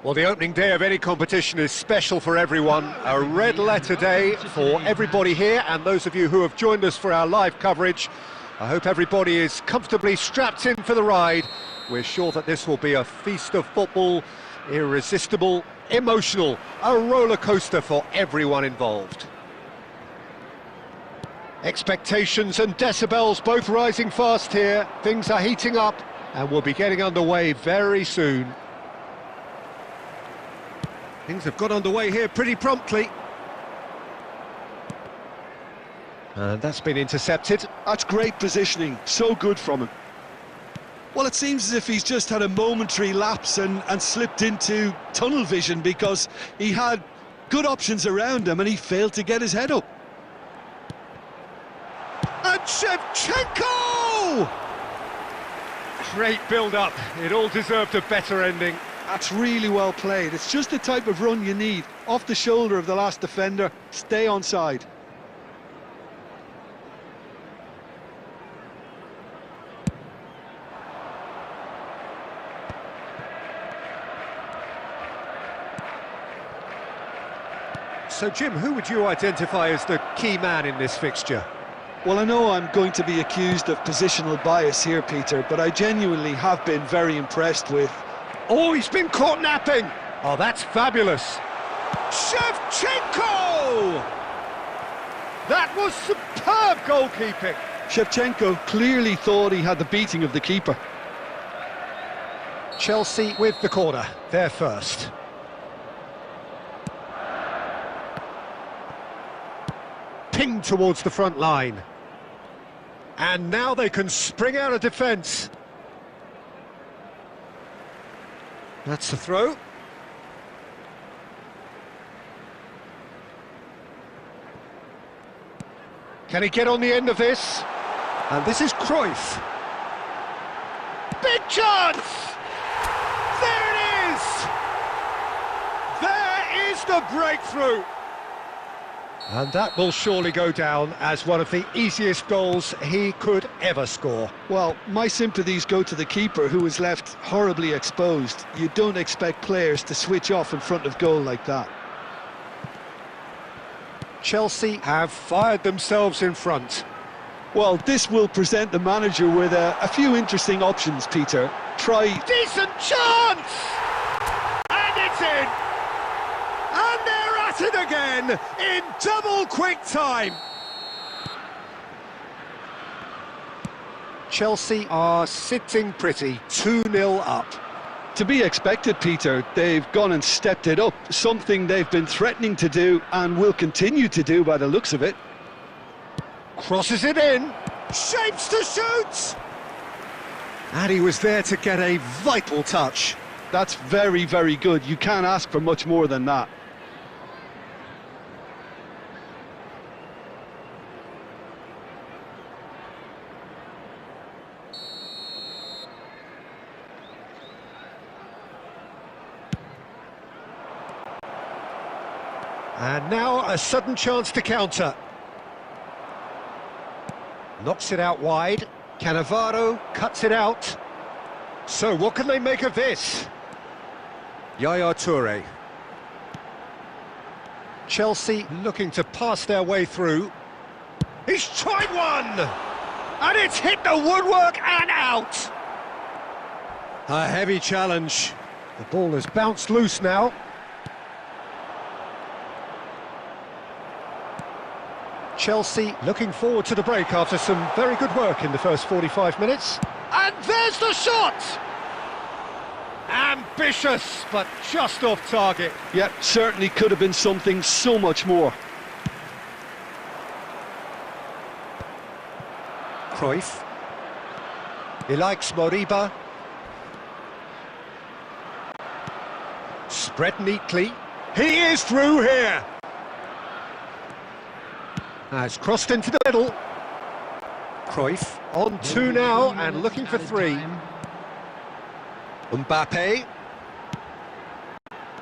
Well, the opening day of any competition is special for everyone. A red letter day for everybody here, and those of you who have joined us for our live coverage. I hope everybody is comfortably strapped in for the ride. We're sure that this will be a feast of football, irresistible, emotional, a roller coaster for everyone involved. Expectations and decibels both rising fast here. Things are heating up, and we'll be getting underway very soon. Things have got underway here pretty promptly. And that's been intercepted. That's great positioning, so good from him. Well, it seems as if he's just had a momentary lapse and slipped into tunnel vision, because he had good options around him and he failed to get his head up. And Shevchenko! Great build-up. It all deserved a better ending. That's really well played. It's just the type of run you need. Off the shoulder of the last defender, stay onside. So, Jim, who would you identify as the key man in this fixture? Well, I know I'm going to be accused of positional bias here, Peter, but I genuinely have been very impressed with... Oh, he's been caught napping! Oh, that's fabulous! Shevchenko! That was superb goalkeeping! Shevchenko clearly thought he had the beating of the keeper. Chelsea with the corner, they're first. Pinged towards the front line. And now they can spring out of defence. That's the throw. Can he get on the end of this? And this is Cruyff. Big chance! There it is! There is the breakthrough! And that will surely go down as one of the easiest goals he could ever score. Well, my sympathies go to the keeper, who was left horribly exposed. You don't expect players to switch off in front of goal like that. Chelsea have fired themselves in front. Well, this will present the manager with a few interesting options, Peter. Try... Decent chance! And it's in! And they're at it again, in double quick time! Chelsea are sitting pretty, 2-0 up. To be expected, Peter. They've gone and stepped it up, something they've been threatening to do and will continue to do by the looks of it. Crosses it in, shapes to shoot! And he was there to get a vital touch. That's very, very good. You can't ask for much more than that. And now a sudden chance to counter. Knocks it out wide. Cannavaro cuts it out. So what can they make of this? Yaya Toure. Chelsea looking to pass their way through. He's tried one! And it's hit the woodwork and out! A heavy challenge. The ball has bounced loose now. Chelsea looking forward to the break after some very good work in the first 45 minutes. And there's the shot! Ambitious, but just off target. Yep, certainly could have been something so much more. Cruyff. He likes Moriba. Spread neatly. He is through here! Has crossed into the middle. Cruyff on 2 now and looking for 3. Mbappe.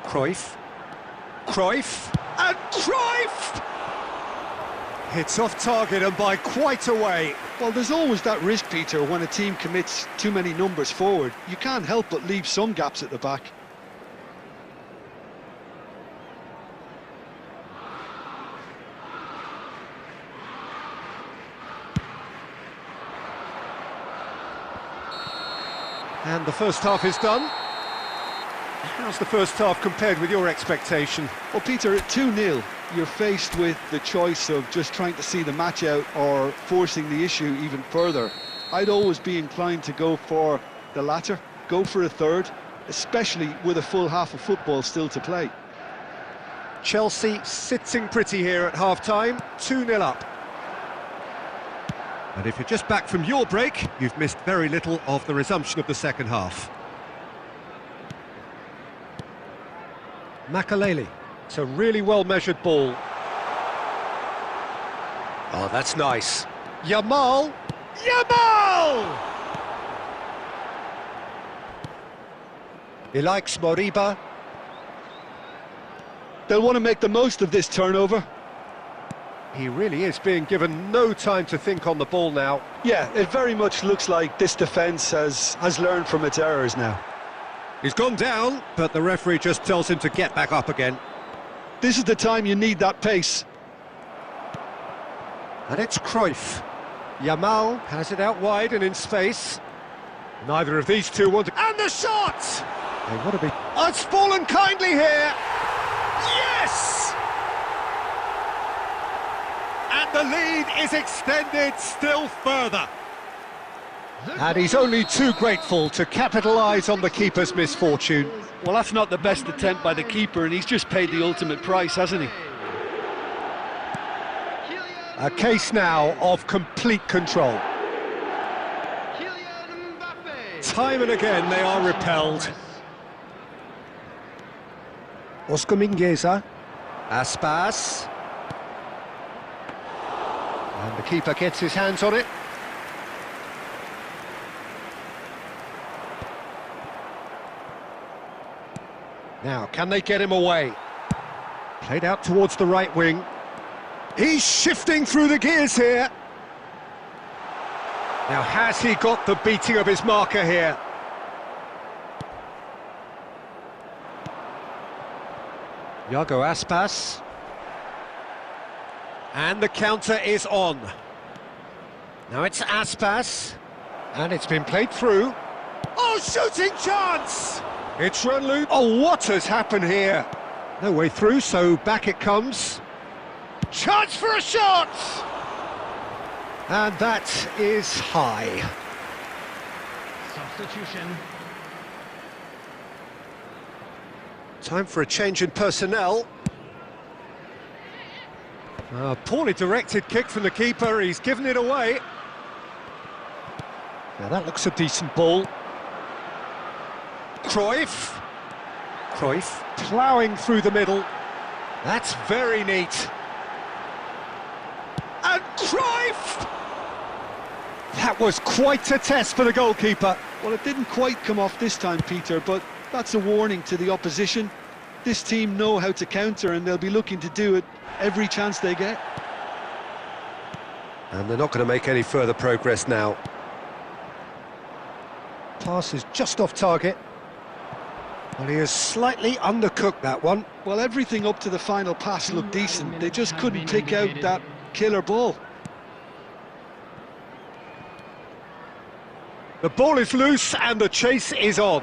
Cruyff. And Cruyff! Hits off target and by quite a way. Well, there's always that risk, Peter, when a team commits too many numbers forward. You can't help but leave some gaps at the back. And the first half is done. How's the first half compared with your expectation? Well, Peter, at 2-0, you're faced with the choice of just trying to see the match out or forcing the issue even further. I'd always be inclined to go for the latter, go for a third, especially with a full half of football still to play. Chelsea sitting pretty here at half-time, 2-0 up. And if you're just back from your break, you've missed very little of the resumption of the second half. Makaleli. It's a really well-measured ball. Oh, that's nice. Yamal! Yamal! He likes Moriba. They'll want to make the most of this turnover. He really is being given no time to think on the ball now. Yeah, it very much looks like this defence has learned from its errors now. He's gone down, but the referee just tells him to get back up again. This is the time you need that pace. And it's Cruyff. Yamal has it out wide and in space. Neither of these two want to... And the shot! They want to be... Oh, it's fallen kindly here! Yes! And the lead is extended still further. And he's only too grateful to capitalise on the keeper's misfortune. Well, that's not the best attempt by the keeper, and he's just paid the ultimate price, hasn't he? A case now of complete control. Time and again they are repelled. Oscar Mingueza. Aspas. And the keeper gets his hands on it. Now, can they get him away? Played out towards the right wing. He's shifting through the gears here. Now, has he got the beating of his marker here? Iago Aspas. And the counter is on. Now it's Aspas. And it's been played through. Oh, shooting chance! It's run loose. Oh, what has happened here? No way through, so back it comes. Chance for a shot! And that is high. Substitution. Time for a change in personnel. Poorly directed kick from the keeper, he's given it away. Now that looks a decent ball. Cruyff. Cruyff ploughing through the middle. That's very neat. And Cruyff! That was quite a test for the goalkeeper. Well, it didn't quite come off this time, Peter, but that's a warning to the opposition. This team know how to counter, and they'll be looking to do it every chance they get. And they're not going to make any further progress now. Pass is just off target. Well, he has slightly undercooked that one. Well, everything up to the final pass looked decent. They just couldn't pick out that killer ball. The ball is loose and the chase is on.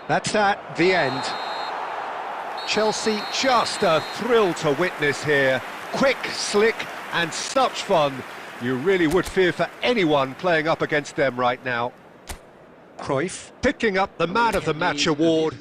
That's that, the end. Chelsea just a thrill to witness here. Quick, slick and such fun. You really would fear for anyone playing up against them right now. Cruyff picking up the Man of the Match award.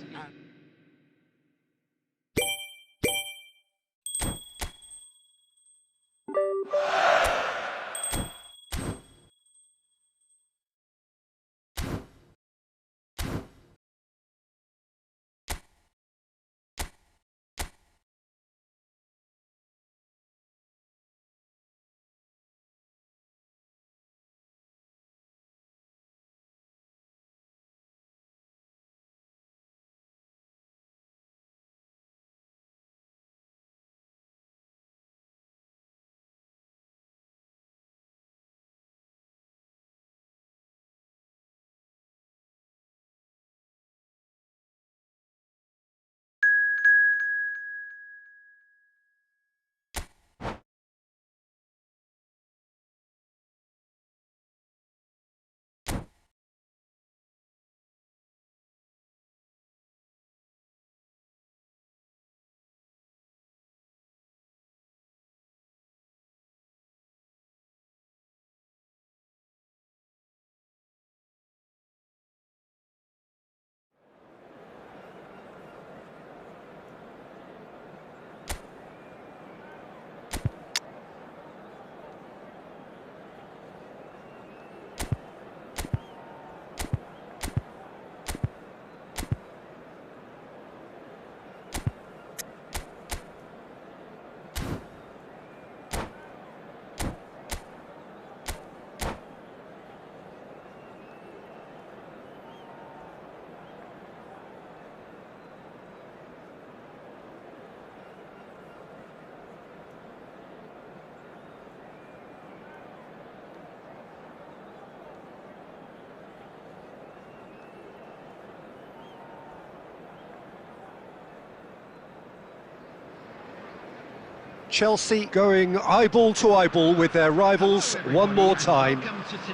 Chelsea going eyeball to eyeball with their rivals one more time.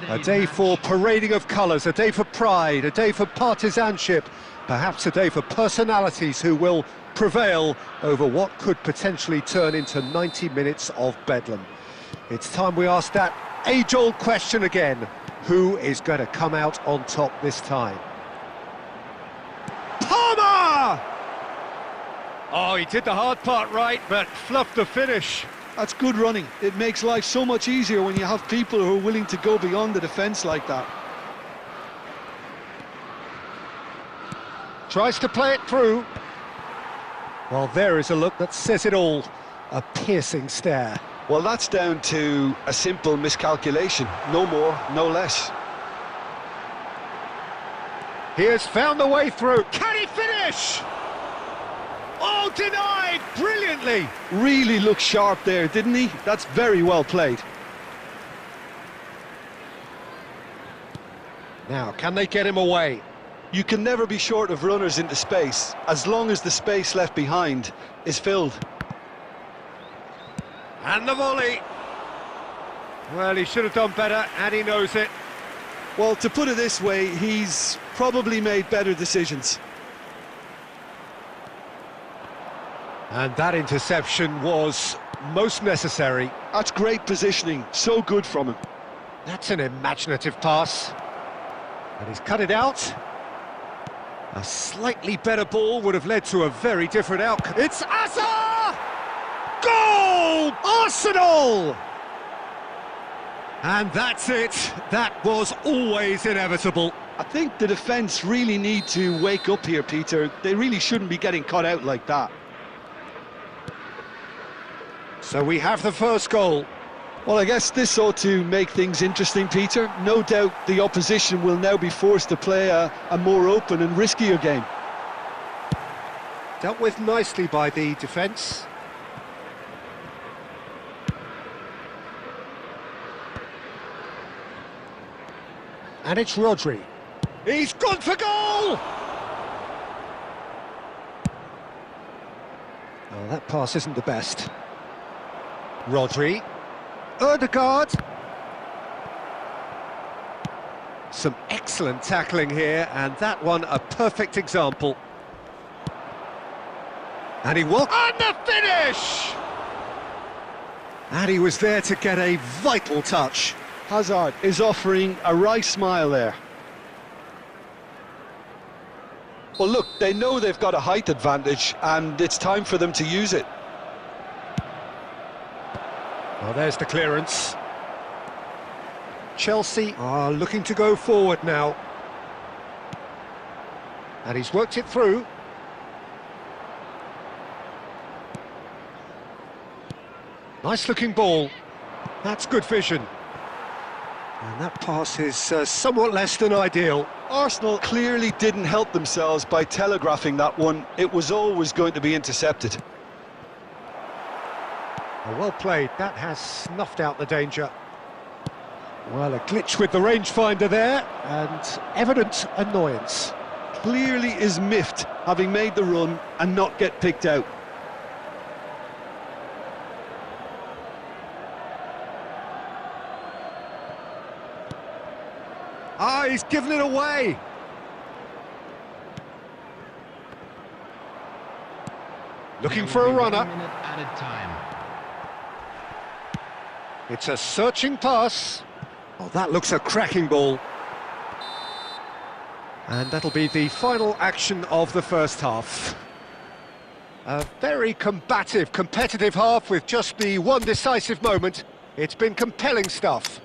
A day for parading of colours, a day for pride, a day for partisanship, perhaps a day for personalities who will prevail over what could potentially turn into 90 minutes of bedlam. It's time we ask that age-old question again. Who is going to come out on top this time? Palmer! Oh, he did the hard part right, but fluffed the finish. That's good running. It makes life so much easier when you have people who are willing to go beyond the defence like that. Tries to play it through. Well, there is a look that says it all. A piercing stare. Well, that's down to a simple miscalculation. No more, no less. He has found the way through. Can he finish? Oh, denied brilliantly. Really looked sharp there, didn't he? That's very well played. Now, can they get him away? You can never be short of runners into space, as long as the space left behind is filled. And the volley. Well, he should have done better, and he knows it. Well, to put it this way, he's probably made better decisions. And that interception was most necessary. That's great positioning, so good from him. That's an imaginative pass. And he's cut it out. A slightly better ball would have led to a very different outcome. It's Asa! Goal! Arsenal! And that's it. That was always inevitable. I think the defence really need to wake up here, Peter. They really shouldn't be getting cut out like that. So we have the first goal. Well, I guess this ought to make things interesting, Peter. No doubt the opposition will now be forced to play a more open and riskier game. Dealt with nicely by the defence. And it's Rodri. He's gone for goal! Oh, that pass isn't the best. Rodri. Ødegaard. Some excellent tackling here, and that one a perfect example. And he walked on the finish! And he was there to get a vital touch. Hazard is offering a wry smile there. Well, look, they know they've got a height advantage, and it's time for them to use it. Well, there's the clearance. Chelsea are looking to go forward now. And he's worked it through. Nice looking ball. That's good vision. And that pass is somewhat less than ideal. Arsenal clearly didn't help themselves by telegraphing that one. It was always going to be intercepted. Well played, that has snuffed out the danger. Well, a glitch with the rangefinder there, and evident annoyance. Clearly is miffed, having made the run and not get picked out. Ah, he's given it away. Looking for a runner. It's a searching pass. Oh, that looks a cracking ball. And that'll be the final action of the first half. A very combative, competitive half with just the one decisive moment. It's been compelling stuff.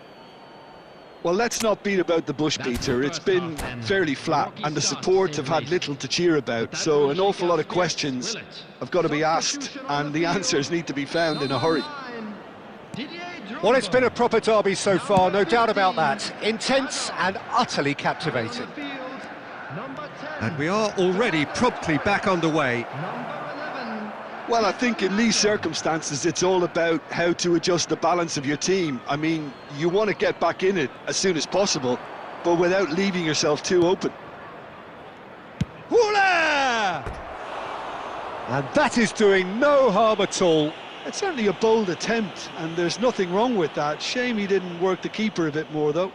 Well, let's not beat about the bush, Peter. It's been fairly flat, and the support have had little to cheer about, so an awful lot of questions have got to be asked, and the answers need to be found in a hurry. Well, it's been a proper derby so far, no doubt about that. Intense and utterly captivating. And we are already promptly back underway. Well, I think in these circumstances, it's all about how to adjust the balance of your team. I mean, you want to get back in it as soon as possible, but without leaving yourself too open. Voila! And that is doing no harm at all. It's certainly a bold attempt, and there's nothing wrong with that. Shame he didn't work the keeper a bit more, though.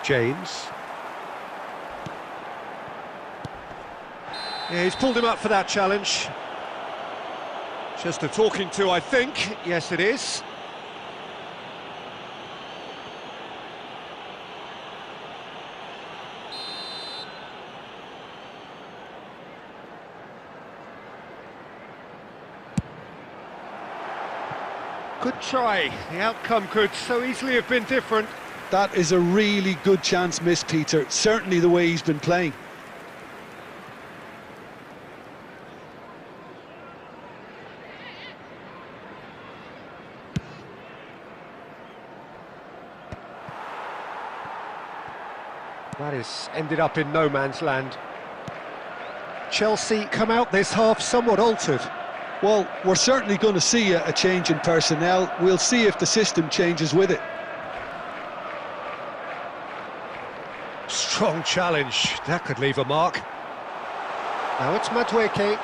James. Yeah, he's pulled him up for that challenge. Just a talking to, I think. Yes, it is. Good try. The outcome could so easily have been different. That is a really good chance missed, Peter. Certainly the way he's been playing. That is ended up in no man's land. Chelsea come out this half somewhat altered. Well, we're certainly going to see a change in personnel. We'll see if the system changes with it. Strong challenge. That could leave a mark. Now it's Madueke.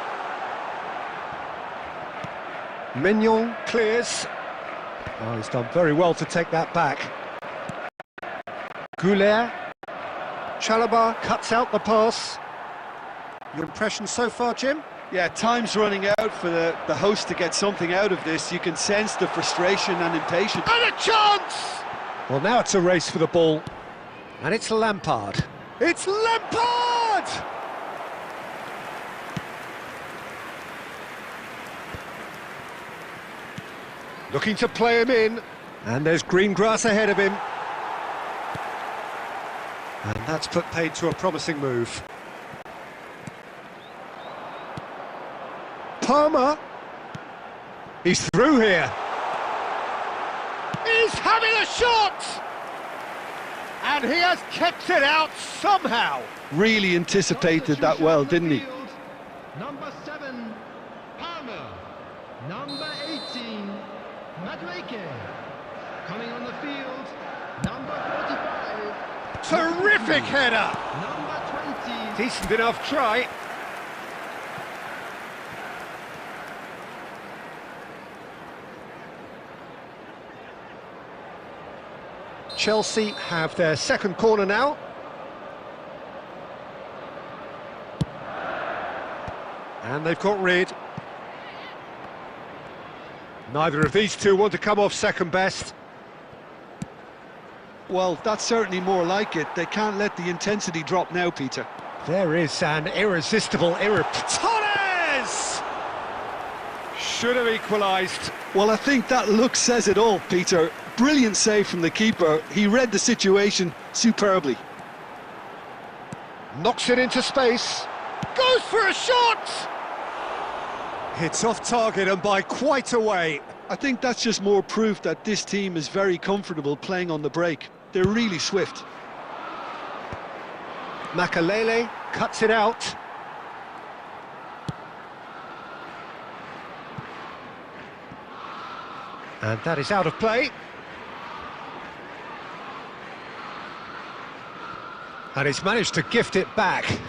Mignon clears. Oh, he's done very well to take that back. Goulet. Chalobah cuts out the pass. Your impression so far, Jim? Yeah, time's running out for the host to get something out of this. You can sense the frustration and impatience. And a chance! Well, now it's a race for the ball. And it's Lampard. It's Lampard! Looking to play him in. And there's green grass ahead of him. And that's put paid to a promising move. Palmer. He's through here. He's having a shot! And he has kept it out somehow. Really anticipated that well, didn't he? Number 7, Palmer. Number 18, Madueke. Coming on the field, number 45. Terrific header. Number 20. Decent enough try. Chelsea have their second corner now. And they've got rid. Neither of these two want to come off second best. Well, that's certainly more like it. They can't let the intensity drop now, Peter. There is an irresistible Torres! Should have equalised. Well, I think that look says it all, Peter. Brilliant save from the keeper. He read the situation superbly. Knocks it into space. Goes for a shot! It's off target and by quite a way. I think that's just more proof that this team is very comfortable playing on the break. They're really swift. Makalele cuts it out. And that is out of play. And he's managed to gift it back.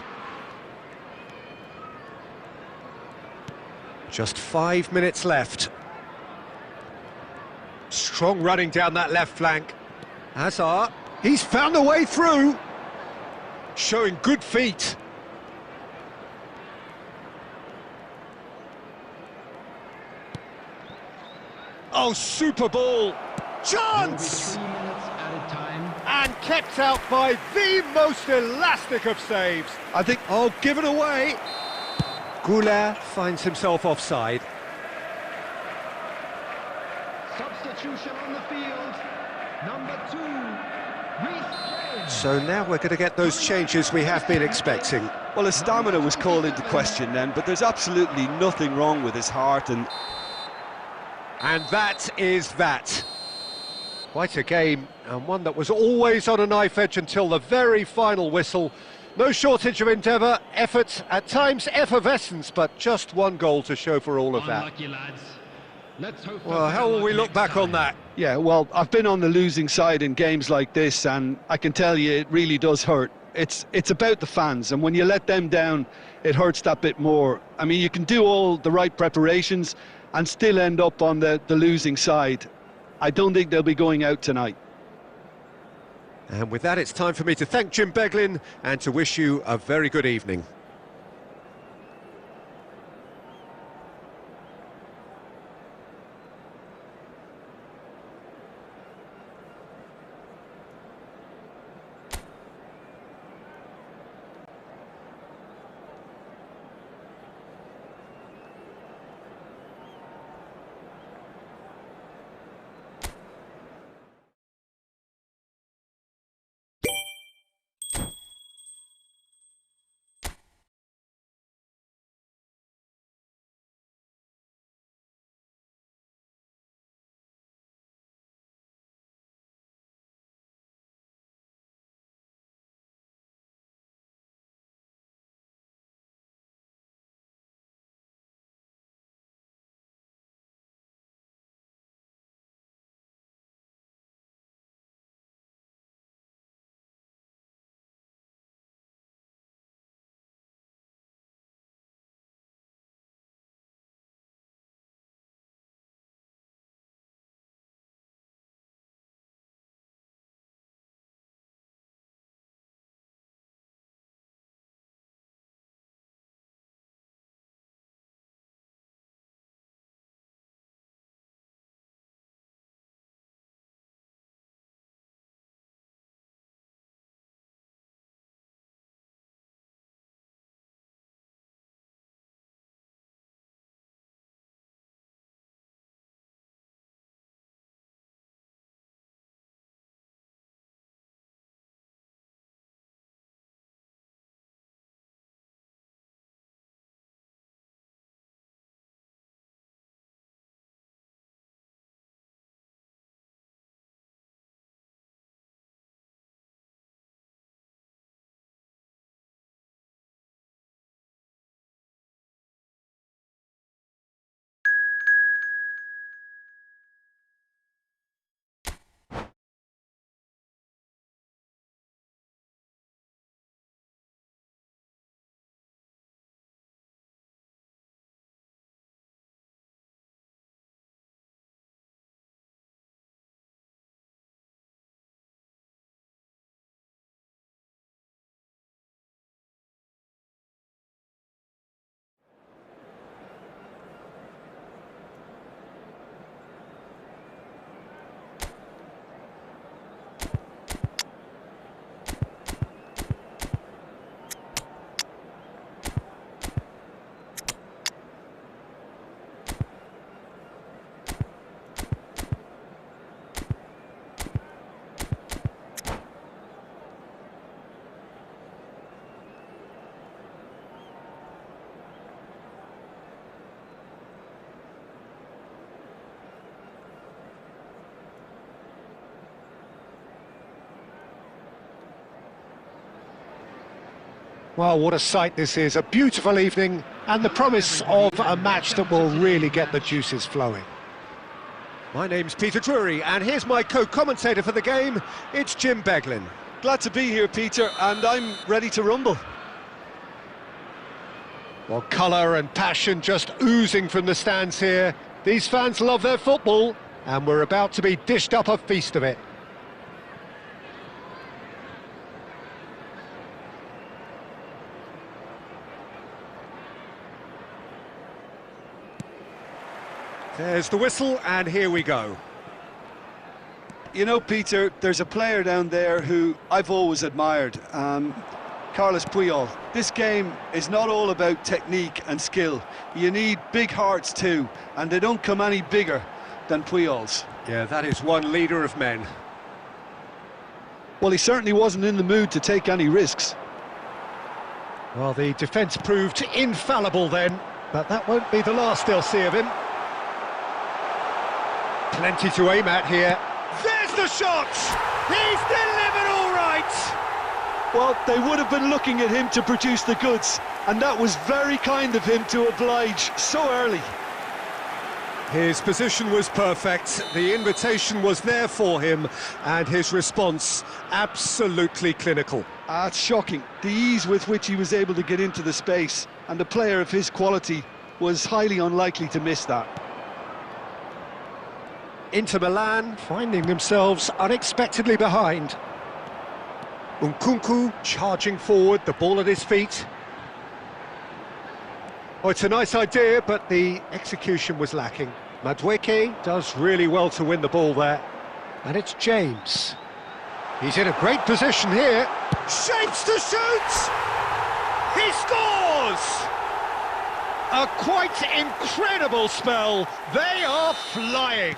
Just 5 minutes left. Strong running down that left flank. Hazard, he's found a way through. Showing good feet. Oh, super ball. Chance! 3 minutes at a time. And kept out by the most elastic of saves. I think... Oh, given away. Goulet finds himself offside. Substitution on the field. Number 2, James. So now we're going to get those changes we have been expecting. Well, his stamina was called into question then, but there's absolutely nothing wrong with his heart and that is that. Quite a game, and one that was always on a knife edge until the very final whistle. No shortage of endeavour, effort, at times effervescence, but just one goal to show for all of that. Unlucky, lads. Let's hope. Well, how will we look back on that? Yeah, well, I've been on the losing side in games like this, and I can tell you it really does hurt. It's about the fans, and when you let them down, it hurts that bit more. I mean, you can do all the right preparations and still end up on the losing side. I don't think they'll be going out tonight. And with that, it's time for me to thank Jim Beglin and to wish you a very good evening. Well, what a sight this is, a beautiful evening and the promise of a match that will really get the juices flowing. My name's Peter Drury and here's my co-commentator for the game, it's Jim Beglin. Glad to be here, Peter, and I'm ready to rumble. Well, colour and passion just oozing from the stands here. These fans love their football and we're about to be dished up a feast of it. There's the whistle, and here we go. You know, Peter, there's a player down there who I've always admired, Carlos Puyol. This game is not all about technique and skill. You need big hearts too, and they don't come any bigger than Puyol's. Yeah, that is one leader of men. Well, he certainly wasn't in the mood to take any risks. Well, the defence proved infallible then, but that won't be the last they'll see of him. Plenty to aim at here. There's the shot! He's delivered all right! Well, they would have been looking at him to produce the goods, and that was very kind of him to oblige so early. His position was perfect, the invitation was there for him, and his response absolutely clinical. It's shocking, the ease with which he was able to get into the space, and a player of his quality was highly unlikely to miss that. Inter Milan finding themselves unexpectedly behind. Nkunku charging forward, the ball at his feet. Oh, it's a nice idea, but the execution was lacking. Madueke does really well to win the ball there. And it's James. He's in a great position here. Shapes to shoot! He scores! A quite incredible spell. They are flying.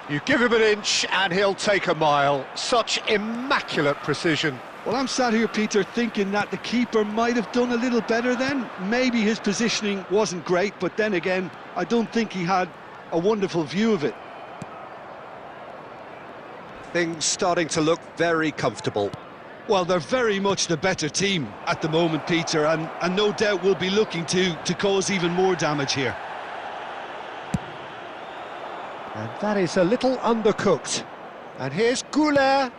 You give him an inch and he'll take a mile. Such immaculate precision. Well, I'm sat here, Peter, thinking that the keeper might have done a little better then. Maybe his positioning wasn't great, but then again, I don't think he had a wonderful view of it. Things starting to look very comfortable. Well, they're very much the better team at the moment, Peter, and no doubt will be looking to cause even more damage here. And that is a little undercooked. And here's Goulet.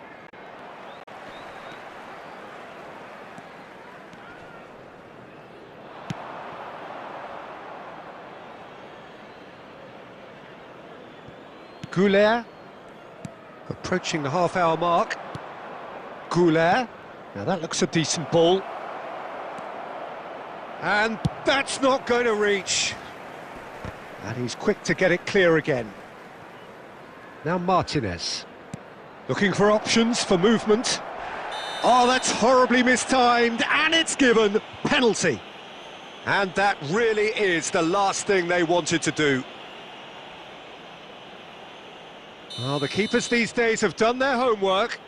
Goulet, approaching the half-hour mark. Goulet, now that looks a decent ball. And that's not going to reach. And he's quick to get it clear again. Now Martinez, looking for options for movement. Oh, that's horribly mistimed, and it's given. Penalty. And that really is the last thing they wanted to do. Well, the keepers these days have done their homework.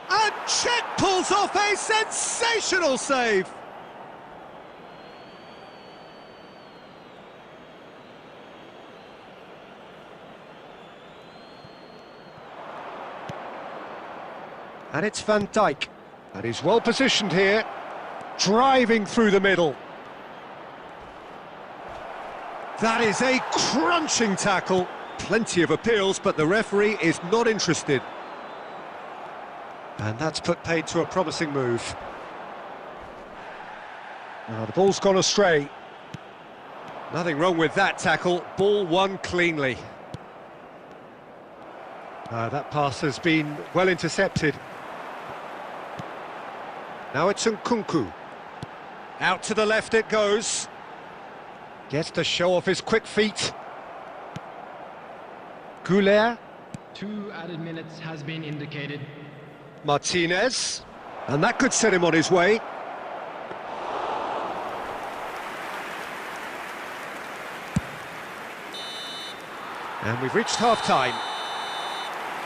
And Czech pulls off a sensational save. And it's Van Dijk. And he's well positioned here, driving through the middle. That is a crunching tackle. Plenty of appeals, but the referee is not interested. And that's put paid to a promising move. Now the ball's gone astray. Nothing wrong with that tackle. Ball won cleanly. That pass has been well intercepted. Now it's Nkunku. Out to the left it goes. Gets to show off his quick feet. Goulet. 2 added minutes has been indicated. Martinez. And that could set him on his way. And we've reached half-time.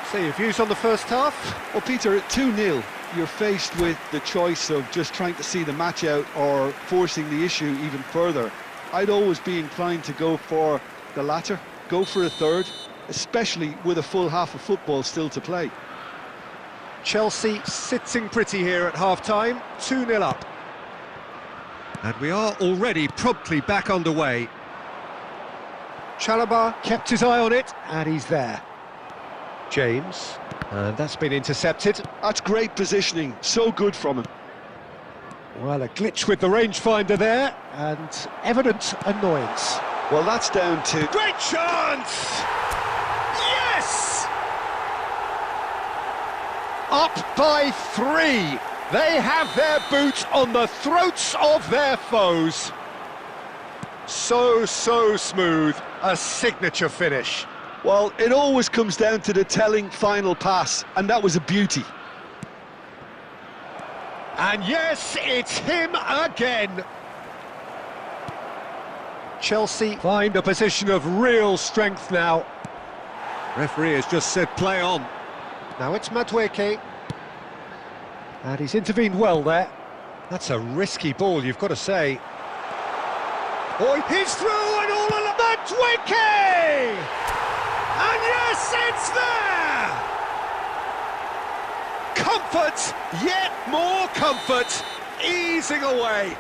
So your views on the first half? Well, Peter, at 2-0, you're faced with the choice of just trying to see the match out or forcing the issue even further. I'd always be inclined to go for the latter, go for a third, especially with a full half of football still to play. Chelsea sitting pretty here at half-time, 2-0 up. And we are already promptly back underway. Chalobah kept his eye on it, and he's there. James, and that's been intercepted. That's great positioning, so good from him. Well, a glitch with the rangefinder there, and evident annoyance. Well, that's down to... Great chance! Yes! Up by 3. They have their boot on the throats of their foes. So smooth, a signature finish. Well, it always comes down to the telling final pass, and that was a beauty. And yes, it's him again. Chelsea find a position of real strength now. Referee has just said play on. Now it's Madueke. And he's intervened well there. That's a risky ball, you've got to say. Oh, he's through and all along. And yes, it's there! comfort, yet more comfort, easing away.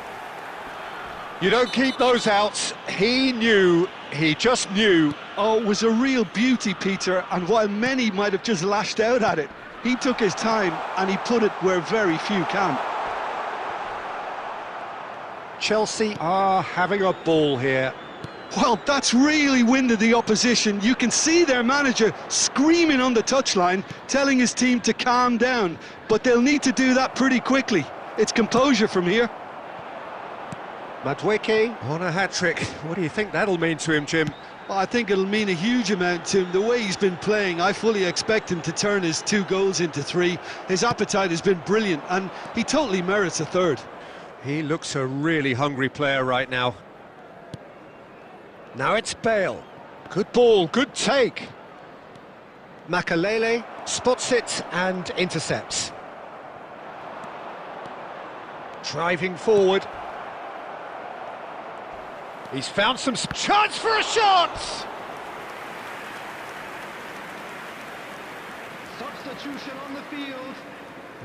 You don't keep those out. He knew, he just knew. Oh, it was a real beauty, Peter, and while many might have just lashed out at it, he took his time and he put it where very few can. Chelsea are having a ball here. Well, that's really winded the opposition. You can see their manager screaming on the touchline, telling his team to calm down, but they'll need to do that pretty quickly. It's composure from here. Madueke on a hat-trick. What do you think that'll mean to him, Jim? Well, I think it'll mean a huge amount to him. The way he's been playing, I fully expect him to turn his 2 goals into 3. His appetite has been brilliant, and he totally merits a 3rd. He looks a really hungry player right now. Now it's Bale. Good ball, good take. Makalele spots it and intercepts. Driving forward. He's found some chance for a shot! Substitution on the field.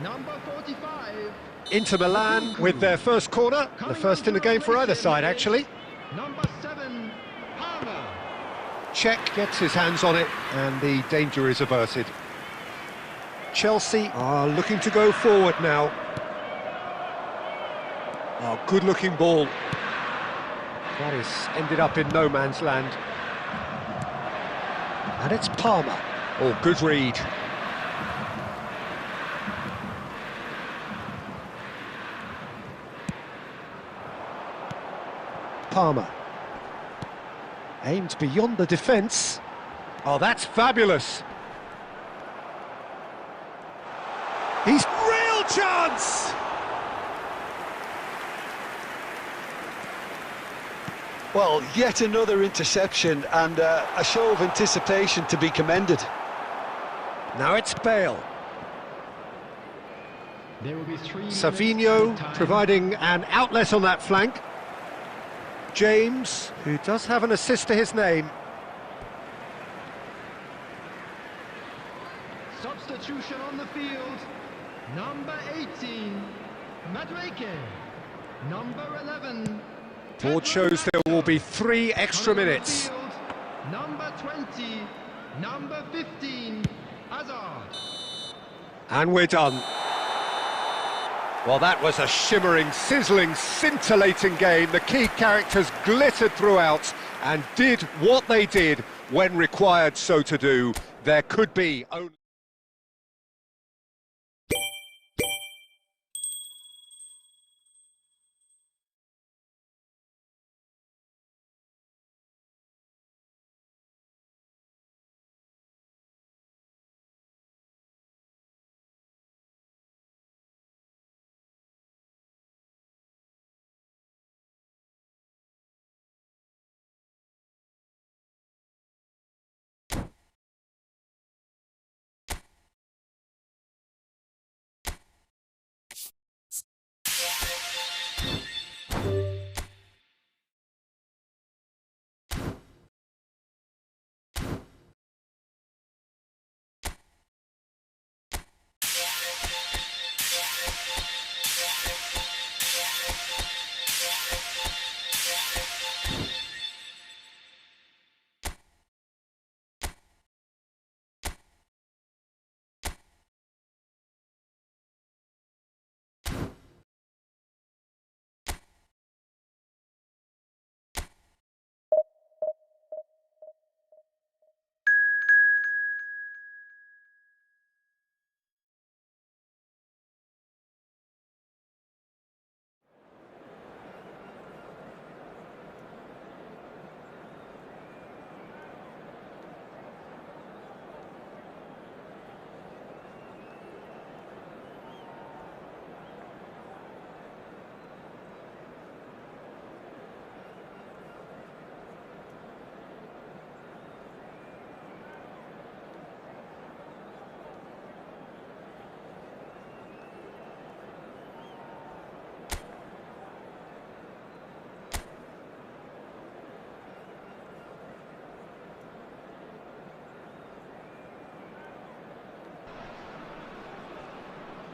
Number 45. Inter Milan with their first corner. The first in the game for either side, actually. Number 7, Palmer. Czech gets his hands on it and the danger is averted. Chelsea are looking to go forward now. Oh, good-looking ball. That is ended up in no man's land. And it's Palmer. Oh, good read. Palmer. Aimed beyond the defence. Oh, that's fabulous. He's real chance! Well, yet another interception and a show of anticipation to be commended. Now it's Bale. There will be 3 minutes Savinho of time. providing an outlet on that flank. James, who does have an assist to his name. Substitution on the field. Number 18, Madueke. Number 11. Board shows there will be 3 extra On the minutes. field, number 20, number 15, Hazard. And we're done. Well, that was a shimmering, sizzling, scintillating game. The key characters glittered throughout and did what they did when required so to do. There could be only...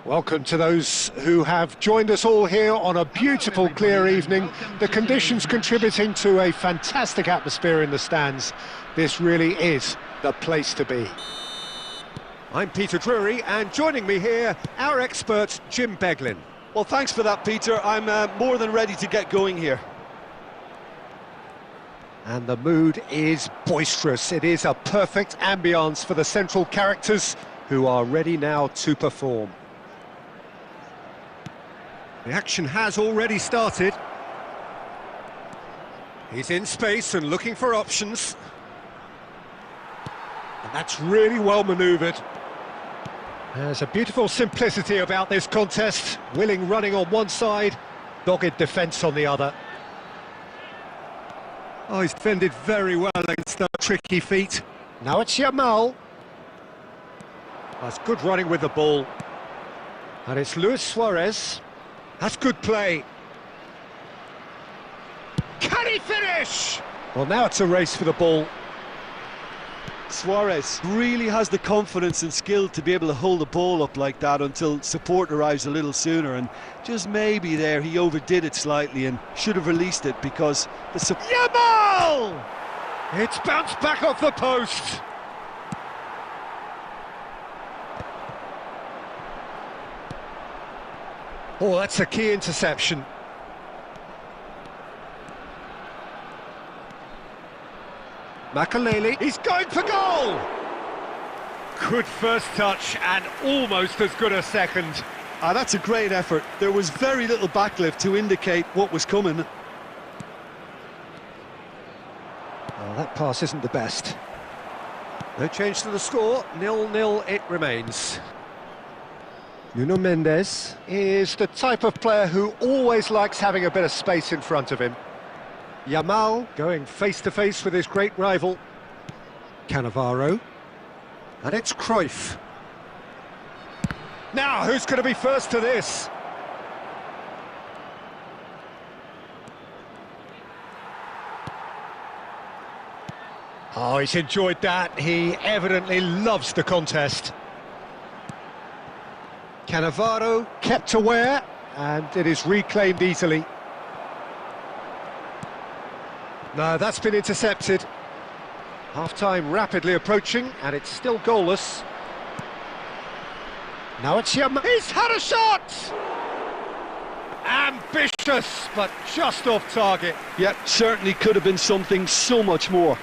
Welcome to those who have joined us all here on a beautiful, clear evening. The conditions contributing to a fantastic atmosphere in the stands. This really is the place to be. I'm Peter Drury, and joining me here, our expert, Jim Beglin. Well, thanks for that, Peter. I'm more than ready to get going here. And the mood is boisterous. It is a perfect ambience for the central characters who are ready now to perform. The action has already started. He's in space and looking for options. And that's really well manoeuvred. There's a beautiful simplicity about this contest. Willing running on one side, dogged defence on the other. Oh, he's defended very well against those tricky feet. Now it's Yamal. That's good running with the ball. And it's Luis Suarez. That's good play. Can he finish? Well, now it's a race for the ball. Suarez really has the confidence and skill to be able to hold the ball up like that until support arrives a little sooner, and just maybe there he overdid it slightly and should have released it because the Yamal! It's bounced back off the post. Oh, that's a key interception. Makaleli, he's going for goal! Good first touch and almost as good a second. That's a great effort. There was very little backlift to indicate what was coming. Well, that pass isn't the best. No change to the score, 0-0 it remains. Nuno Mendes is the type of player who always likes having a bit of space in front of him. Yamal going face-to-face with his great rival. Cannavaro. And it's Cruyff. Now, who's going to be first to this? Oh, he's enjoyed that. He evidently loves the contest. Cannavaro kept aware, and it is reclaimed easily. No, that's been intercepted. Half-time rapidly approaching, and it's still goalless. Now it's Yamal. He's had a shot! Ambitious, but just off target. Yeah, certainly could have been something so much more.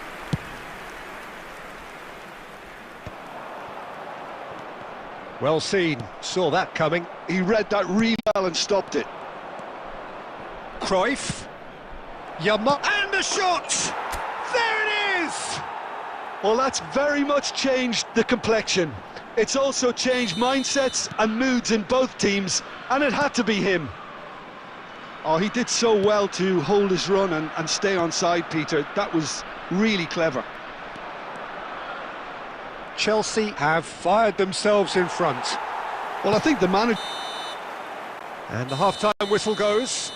Well seen, saw that coming. He read that really well and stopped it. Cruyff. Yamal, and the shot! There it is! Well, that's very much changed the complexion. It's also changed mindsets and moods in both teams, and it had to be him. Oh, he did so well to hold his run and stay on side, Peter. That was really clever. Chelsea have fired themselves in front. Well, I think the manager... And the half-time whistle goes.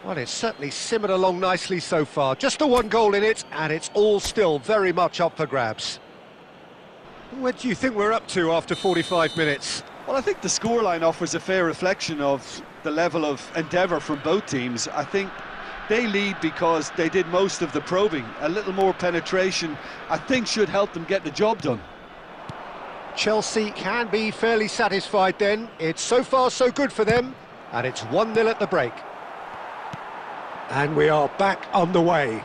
Well, it's certainly simmered along nicely so far. Just the one goal in it, and it's all still very much up for grabs. What do you think we're up to after 45 minutes? Well, I think the scoreline offers a fair reflection of the level of endeavour from both teams. I think they lead because they did most of the probing. A little more penetration, I think, should help them get the job done. Chelsea can be fairly satisfied then. It's so far so good for them, and it's 1-0 at the break. And we are back underway.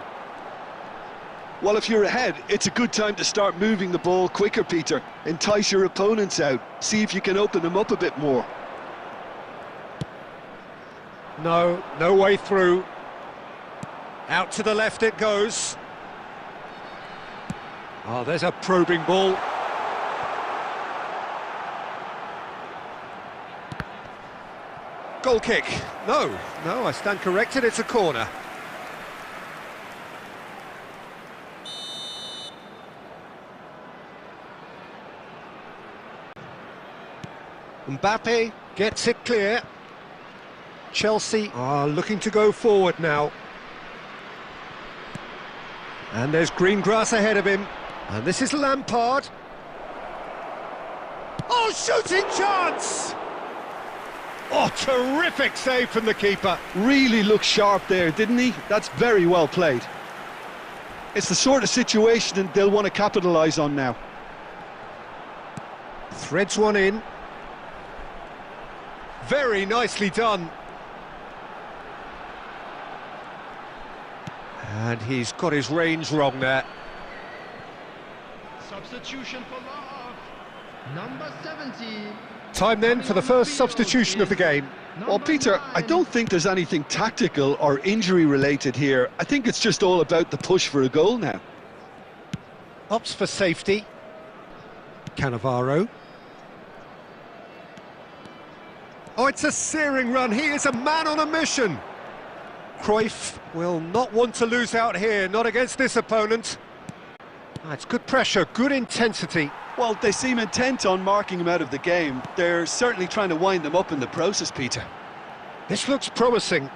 Well, if you're ahead, it's a good time to start moving the ball quicker, Peter. Entice your opponents out. See if you can open them up a bit more. No way through. Out to the left it goes. Oh, there's a probing ball. Goal kick. No, I stand corrected, it's a corner. Mbappe gets it clear. Chelsea are looking to go forward now. And there's green grass ahead of him. And this is Lampard. Oh, shooting chance! Oh, terrific save from the keeper. Really looked sharp there, didn't he? That's very well played. It's the sort of situation they'll want to capitalise on now. Threads one in. Very nicely done. And he's got his range wrong there. Substitution for Love. Number 70. Time then for the first substitution of the game. Well, Peter, I don't think there's anything tactical or injury related here. I think it's just all about the push for a goal now. Opts for safety. Cannavaro. Oh, it's a searing run. He is a man on a mission. Cruyff will not want to lose out here, not against this opponent. It's good pressure, good intensity. Well, they seem intent on marking him out of the game. They're certainly trying to wind them up in the process, Peter. This looks promising.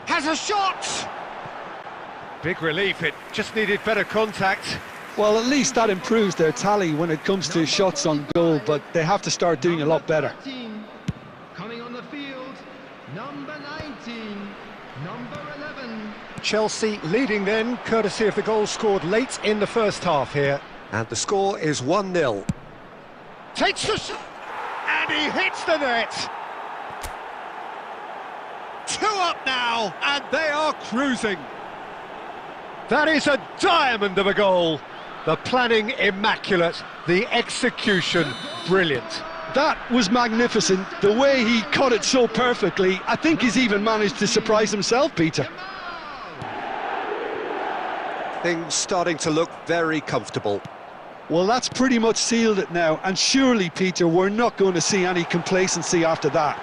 Has a shot! Big relief, it just needed better contact. Well, at least that improves their tally when it comes to shots on goal, but they have to start doing a lot better. 13. Coming on the field, number 19, number 11. Chelsea leading then, courtesy of the goal scored late in the first half here. And the score is 1-0. Takes the shot, and he hits the net. 2 up now, and they are cruising. That is a diamond of a goal. The planning immaculate, the execution brilliant. That was magnificent. The way he cut it so perfectly, I think he's even managed to surprise himself, Peter. Things starting to look very comfortable. Well, that's pretty much sealed it now, and surely, Peter, we're not going to see any complacency after that.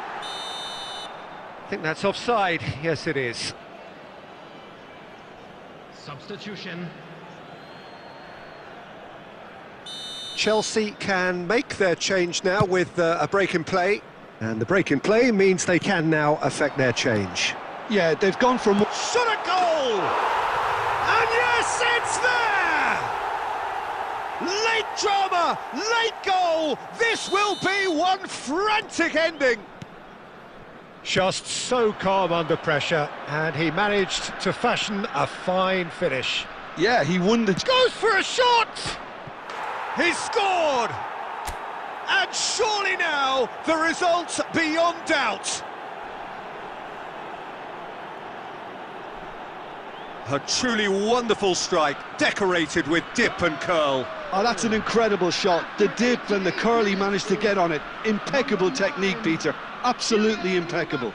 I think that's offside. Yes, it is. Substitution. Chelsea can make their change now with a break in play. And the break in play means they can now affect their change. Yeah, they've gone from... Shot a goal! And yes, it's there! Late drama, late goal! This will be one frantic ending! Just so calm under pressure, and he managed to fashion a fine finish. Yeah, he won the... Goes for a shot! He scored! And surely now, the result's beyond doubt. A truly wonderful strike, decorated with dip and curl. Oh, that's an incredible shot. The dip and the curl he managed to get on it. Impeccable technique, Peter. Absolutely impeccable.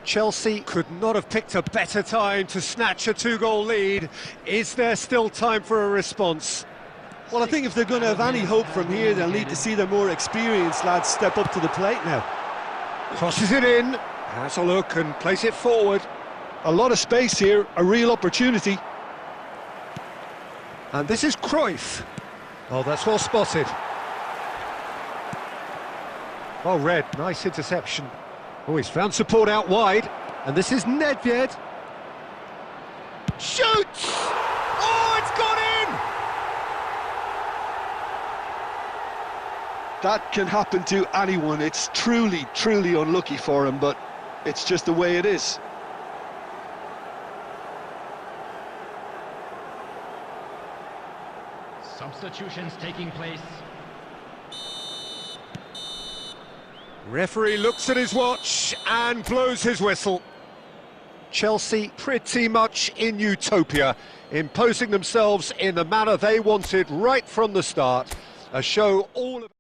Chelsea could not have picked a better time to snatch a 2-goal lead. Is there still time for a response? Well, I think if they're going to have any hope from here, they'll need to see their more experienced lads step up to the plate now. Crosses it in, has a look and plays it forward. A lot of space here, a real opportunity. And this is Cruyff. Oh, that's well spotted. Oh, Red, nice interception. Oh, he's found support out wide. And this is Nedved. Shoots! Oh, it's gone in! That can happen to anyone. It's truly, truly unlucky for him, but it's just the way it is. Substitutions taking place. Referee looks at his watch and blows his whistle. Chelsea pretty much in utopia, imposing themselves in the manner they wanted right from the start. A show all about...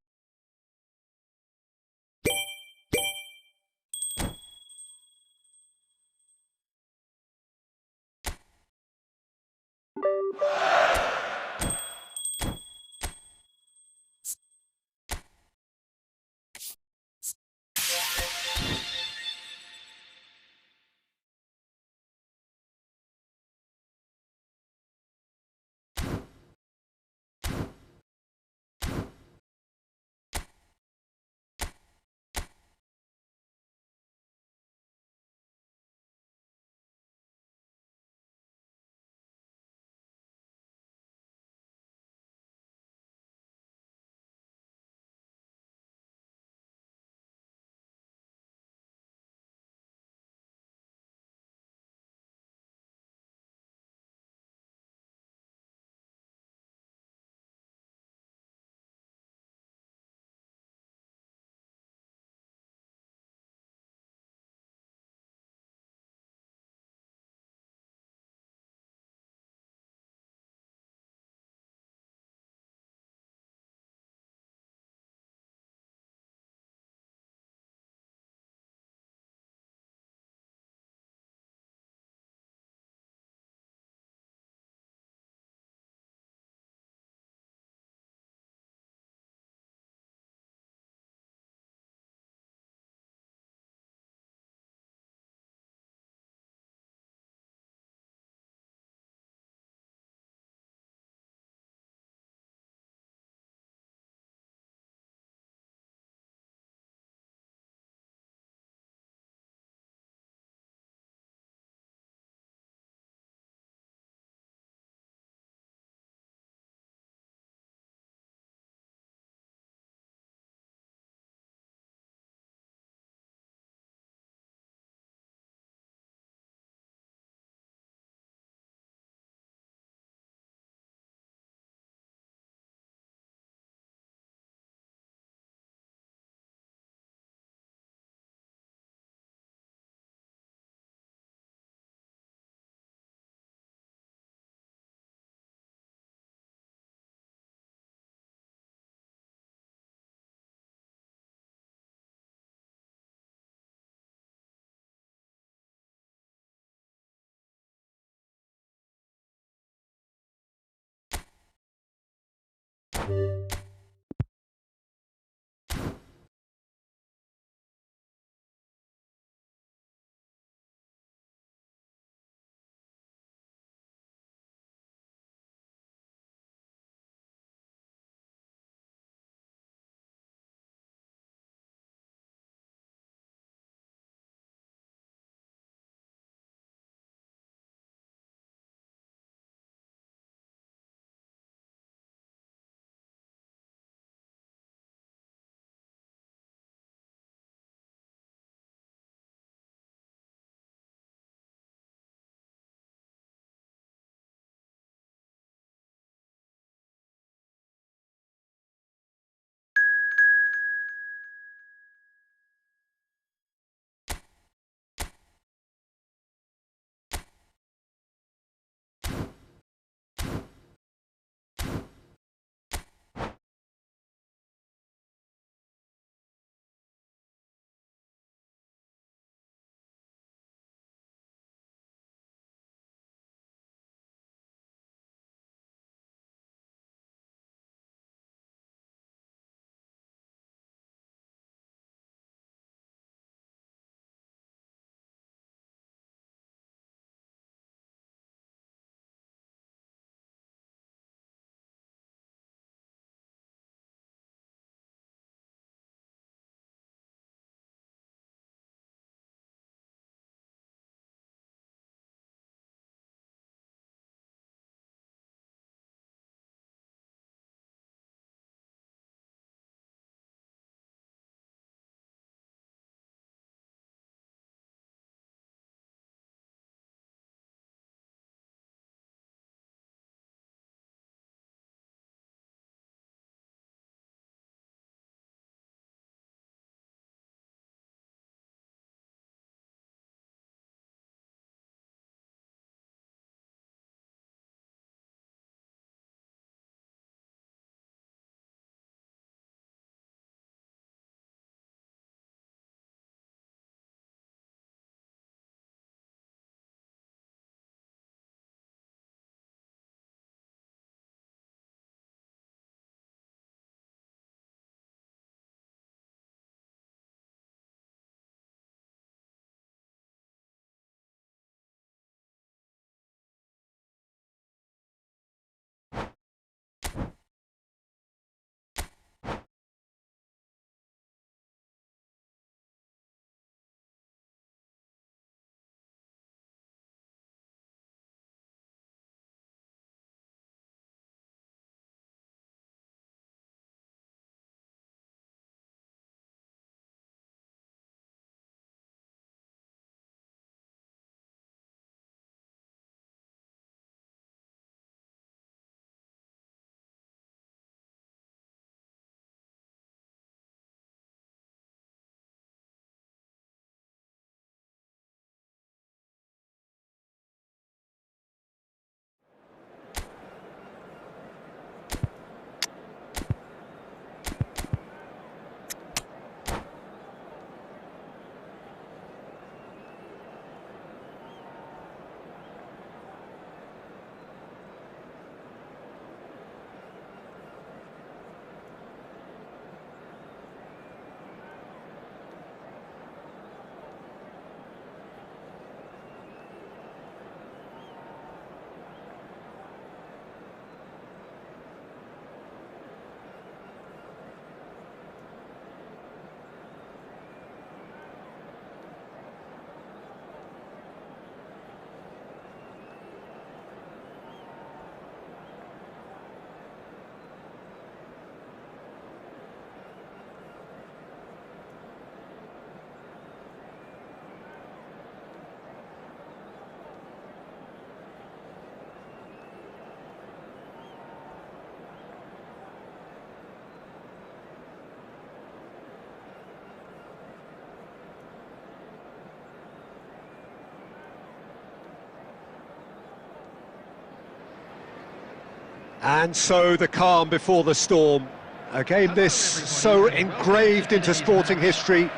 And so the calm before the storm. A game this so engraved into sporting history.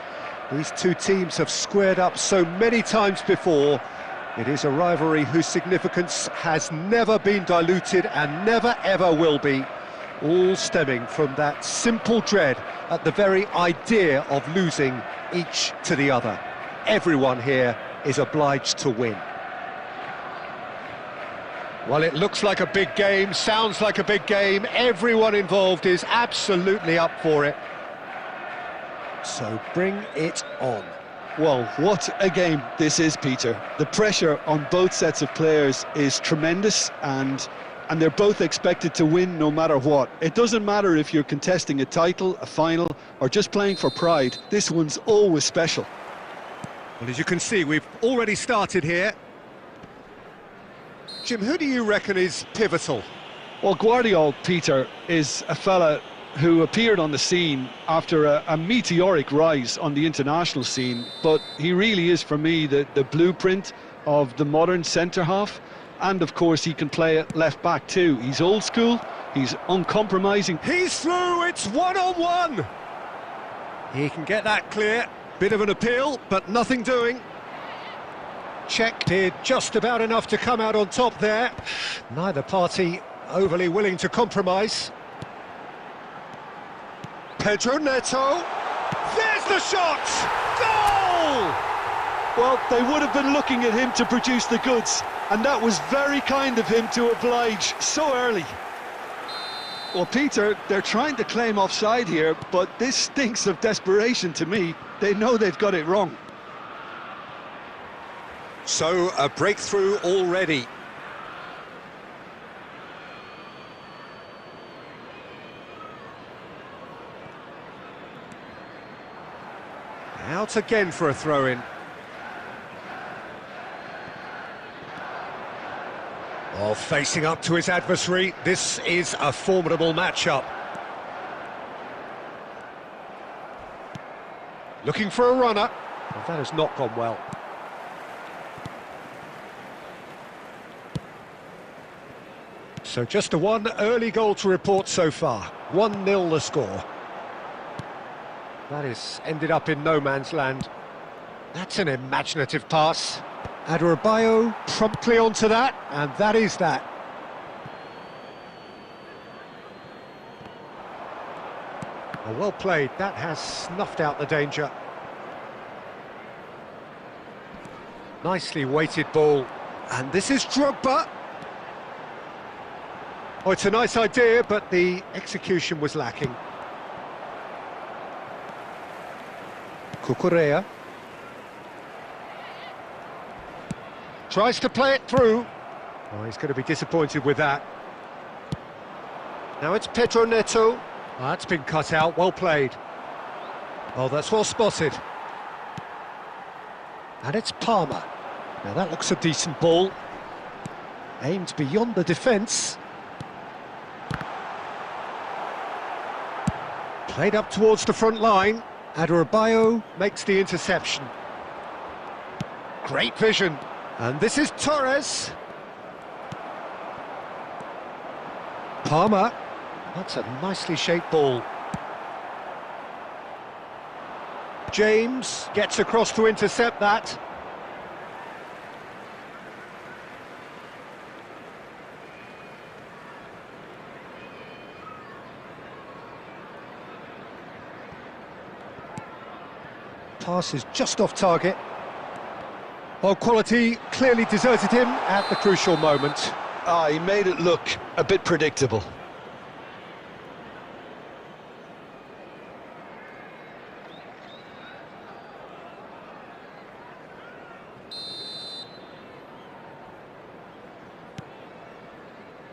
These two teams have squared up so many times before. It is a rivalry whose significance has never been diluted and never ever will be. all stemming from that simple dread at the very idea of losing each to the other. Everyone here is obliged to win. Well, it looks like a big game, sounds like a big game. Everyone involved is absolutely up for it. So bring it on. Well, what a game this is, Peter. The pressure on both sets of players is tremendous, and they're both expected to win no matter what. It doesn't matter if you're contesting a title, a final, or just playing for pride. This one's always special. Well, as you can see, we've already started here. Jim, who do you reckon is pivotal? Well, Guardiola, Peter, is a fella who appeared on the scene after a meteoric rise on the international scene, but he really is, for me, the blueprint of the modern centre-half, and of course he can play at left-back too. He's old school, he's uncompromising. He's through, it's one-on-one! He can get that clear, bit of an appeal, but nothing doing. Czech did just about enough to come out on top there. Neither party overly willing to compromise. Pedro Neto, there's the shot! Goal! Well, they would have been looking at him to produce the goods, and that was very kind of him to oblige so early. Well, Peter, they're trying to claim offside here, but this stinks of desperation to me. They know they've got it wrong. So, a breakthrough already. Out again for a throw-in. Oh, facing up to his adversary, this is a formidable matchup. Looking for a runner. Well, that has not gone well. So just one early goal to report so far. 1-0 the score. That is ended up in no man's land. That's an imaginative pass. Adebayo promptly onto that, and that is that. Oh, well played, that has snuffed out the danger. Nicely weighted ball, and this is Drogba. Oh, it's a nice idea, but the execution was lacking. Cucurella tries to play it through. Oh, he's going to be disappointed with that. Now it's Pedro Neto. Oh, that's been cut out, well played. Oh, that's well spotted. And it's Palmer. Now that looks a decent ball. Aimed beyond the defence. Played up towards the front line. Adebayo makes the interception. Great vision. And this is Torres. Palmer. That's a nicely shaped ball. James gets across to intercept that. Pass is just off target. Well, quality clearly deserted him at the crucial moment. He made it look a bit predictable.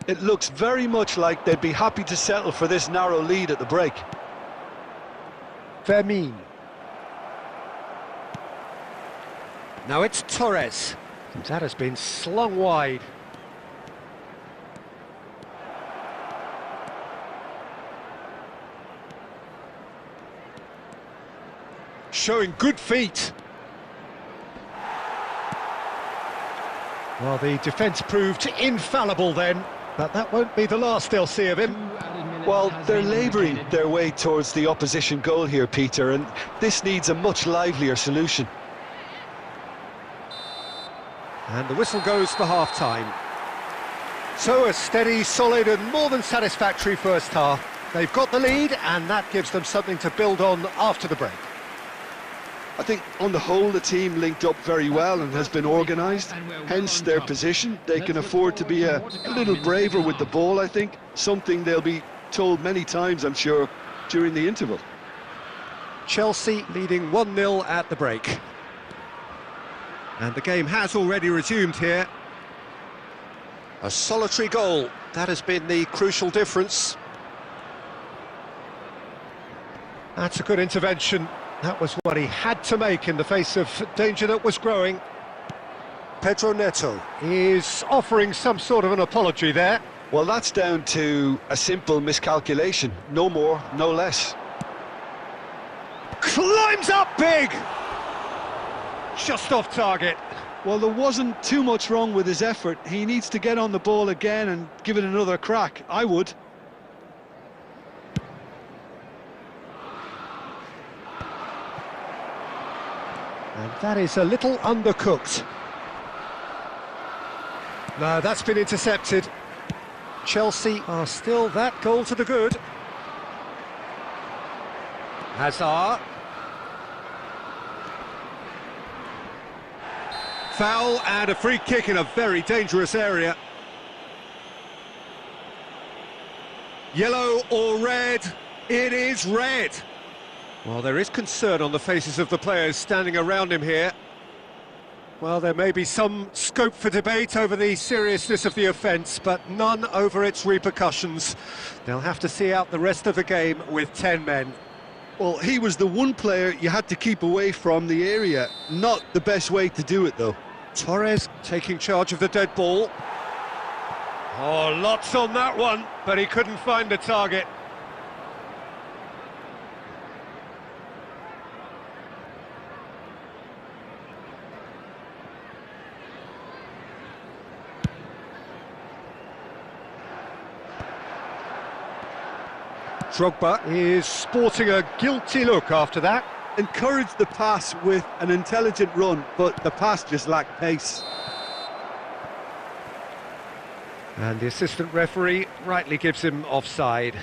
It looks very much like they'd be happy to settle for this narrow lead at the break. Vermin. Now it's Torres. That has been slung wide. Showing good feet. Well, the defence proved infallible then, but that won't be the last they'll see of him. Well, they're labouring their way towards the opposition goal here, Peter, and this needs a much livelier solution. And the whistle goes for half-time. So a steady, solid and more than satisfactory first half. They've got the lead and that gives them something to build on after the break. I think on the whole the team linked up very well and has been organised, hence their position. They can afford to be a little braver with the ball, I think, something they'll be told many times, I'm sure, during the interval. Chelsea leading 1-0 at the break. And the game has already resumed here. A solitary goal, that has been the crucial difference. That's a good intervention. That was what he had to make in the face of danger that was growing. Pedro Neto is offering some sort of an apology there. Well, that's down to a simple miscalculation. No more, no less. Climbs up big! Just off target. Well, there wasn't too much wrong with his effort. He needs to get on the ball again and give it another crack. I would. And that is a little undercooked. No, that's been intercepted. Chelsea are still that goal to the good. Hazard. Foul and a free kick in a very dangerous area. Yellow or red? It is red. Well, there is concern on the faces of the players standing around him here. Well, there may be some scope for debate over the seriousness of the offence, but none over its repercussions. They'll have to see out the rest of the game with 10 men. Well, he was the one player you had to keep away from the area. Not the best way to do it, though. Torres taking charge of the dead ball. Oh, lots on that one, but he couldn't find the target. Drogba is sporting a guilty look after that. Encouraged the pass with an intelligent run, but the pass just lacked pace. And the assistant referee rightly gives him offside.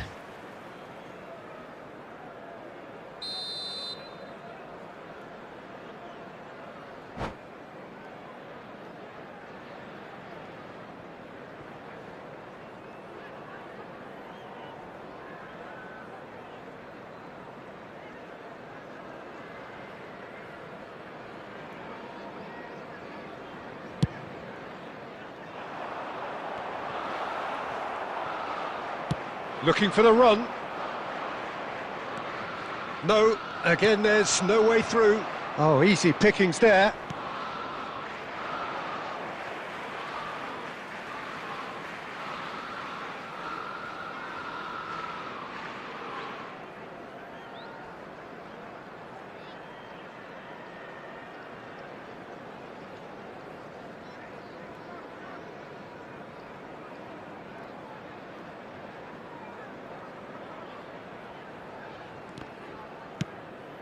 Looking for the run. No, again there's no way through. Oh, easy pickings there.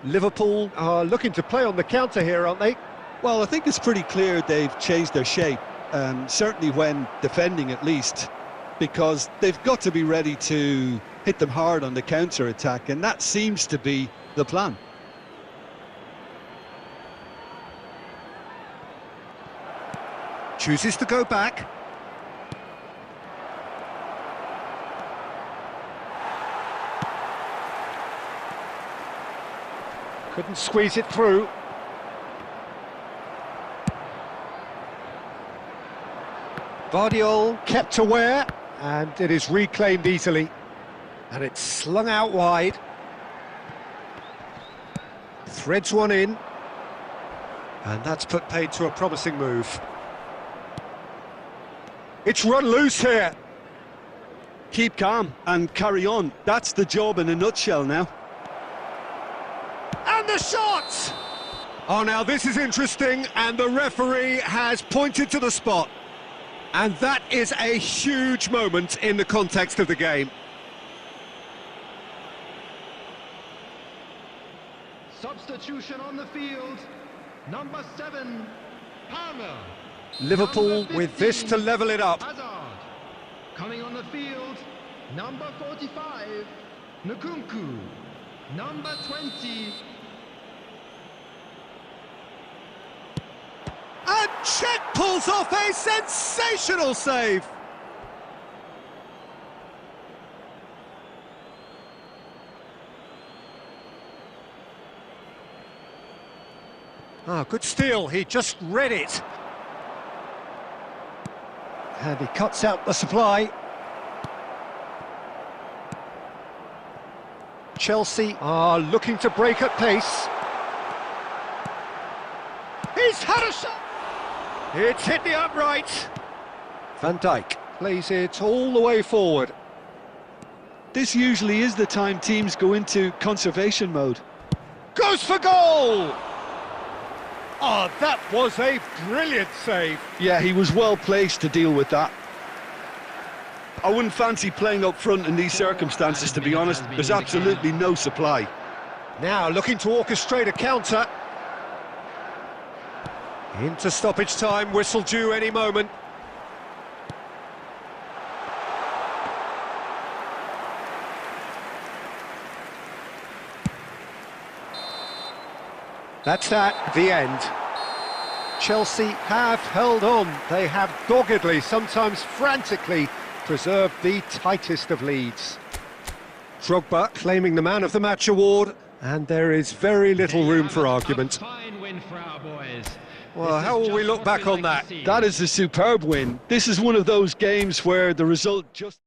Liverpool are looking to play on the counter here, aren't they? Well, I think it's pretty clear they've changed their shape, certainly when defending at least, because they've got to be ready to hit them hard on the counter-attack, and that seems to be the plan. Chooses to go back. Couldn't squeeze it through. Vardiol kept aware, and it is reclaimed easily. And it's slung out wide. Threads one in. And that's put paid to a promising move. It's run loose here. Keep calm and carry on. That's the job in a nutshell now. And the shot! Oh, now this is interesting, and the referee has pointed to the spot. And that is a huge moment in the context of the game. Substitution on the field. Number 7, Palmer. Liverpool Number 15, with this to level it up. Hazard. Coming on the field, number 45, Nkunku. Number 20. And Czech pulls off a sensational save. Ah, good steal, he just read it. And he cuts out the supply. Chelsea are looking to break at pace. He's had a shot! It's hit the upright. Van Dijk plays it all the way forward. This usually is the time teams go into conservation mode. Goes for goal! Oh, that was a brilliant save. Yeah, he was well placed to deal with that. I wouldn't fancy playing up front in these circumstances, to be honest. There's absolutely no supply. Now looking to orchestrate a counter. Into stoppage time, whistle due any moment. That's that, the end. Chelsea have held on. They have doggedly, sometimes frantically, preserved the tightest of leads. Drogba claiming the Man of the Match award, and there is very little room for argument. Fine win for our boys. Well, how will we look back on that? That is a superb win. This is one of those games where the result just...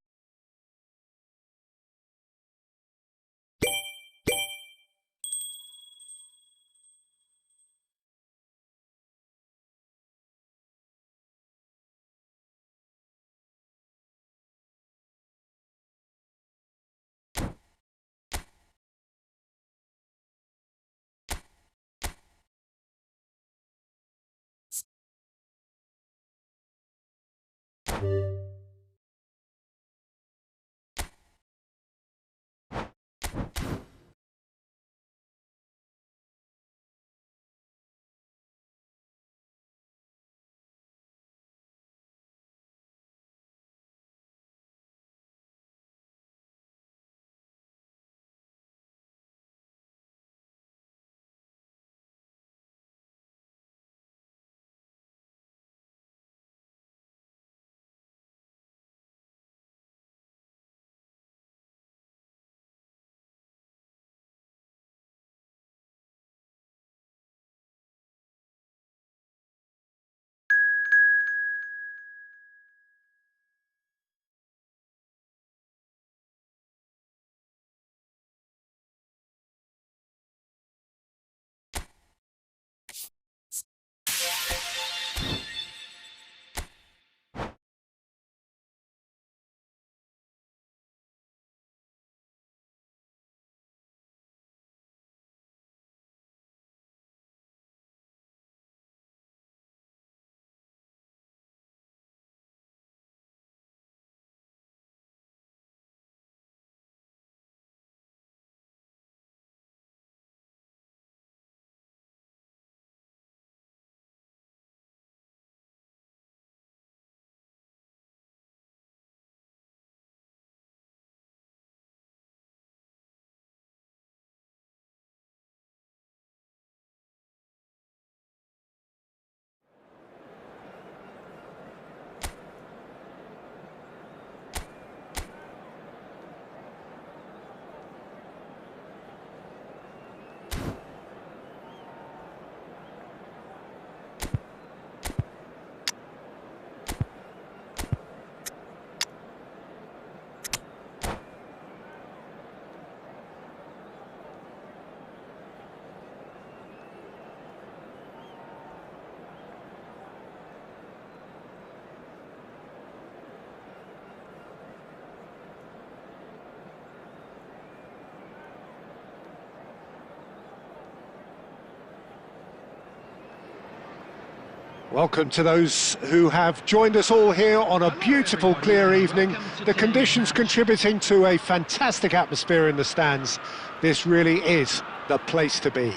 Welcome to those who have joined us all here on a beautiful, clear evening. The conditions contributing to a fantastic atmosphere in the stands. This really is the place to be.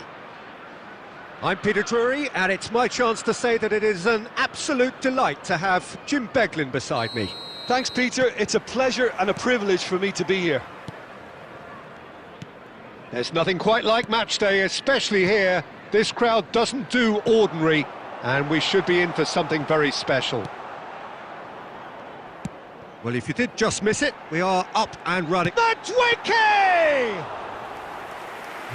I'm Peter Drury, and it's my chance to say that it is an absolute delight to have Jim Beglin beside me. Thanks, Peter. It's a pleasure and a privilege for me to be here. There's nothing quite like match day, especially here. This crowd doesn't do ordinary, and we should be in for something very special. Well, if you did just miss it, we are up and running. Madwicki!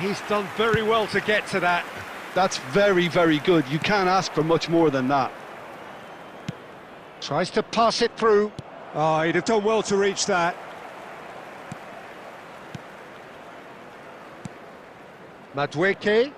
He's done very well to get to that. That's very, very good. You can't ask for much more than that. Tries to pass it through. Oh, he'd have done well to reach that. Madwicki.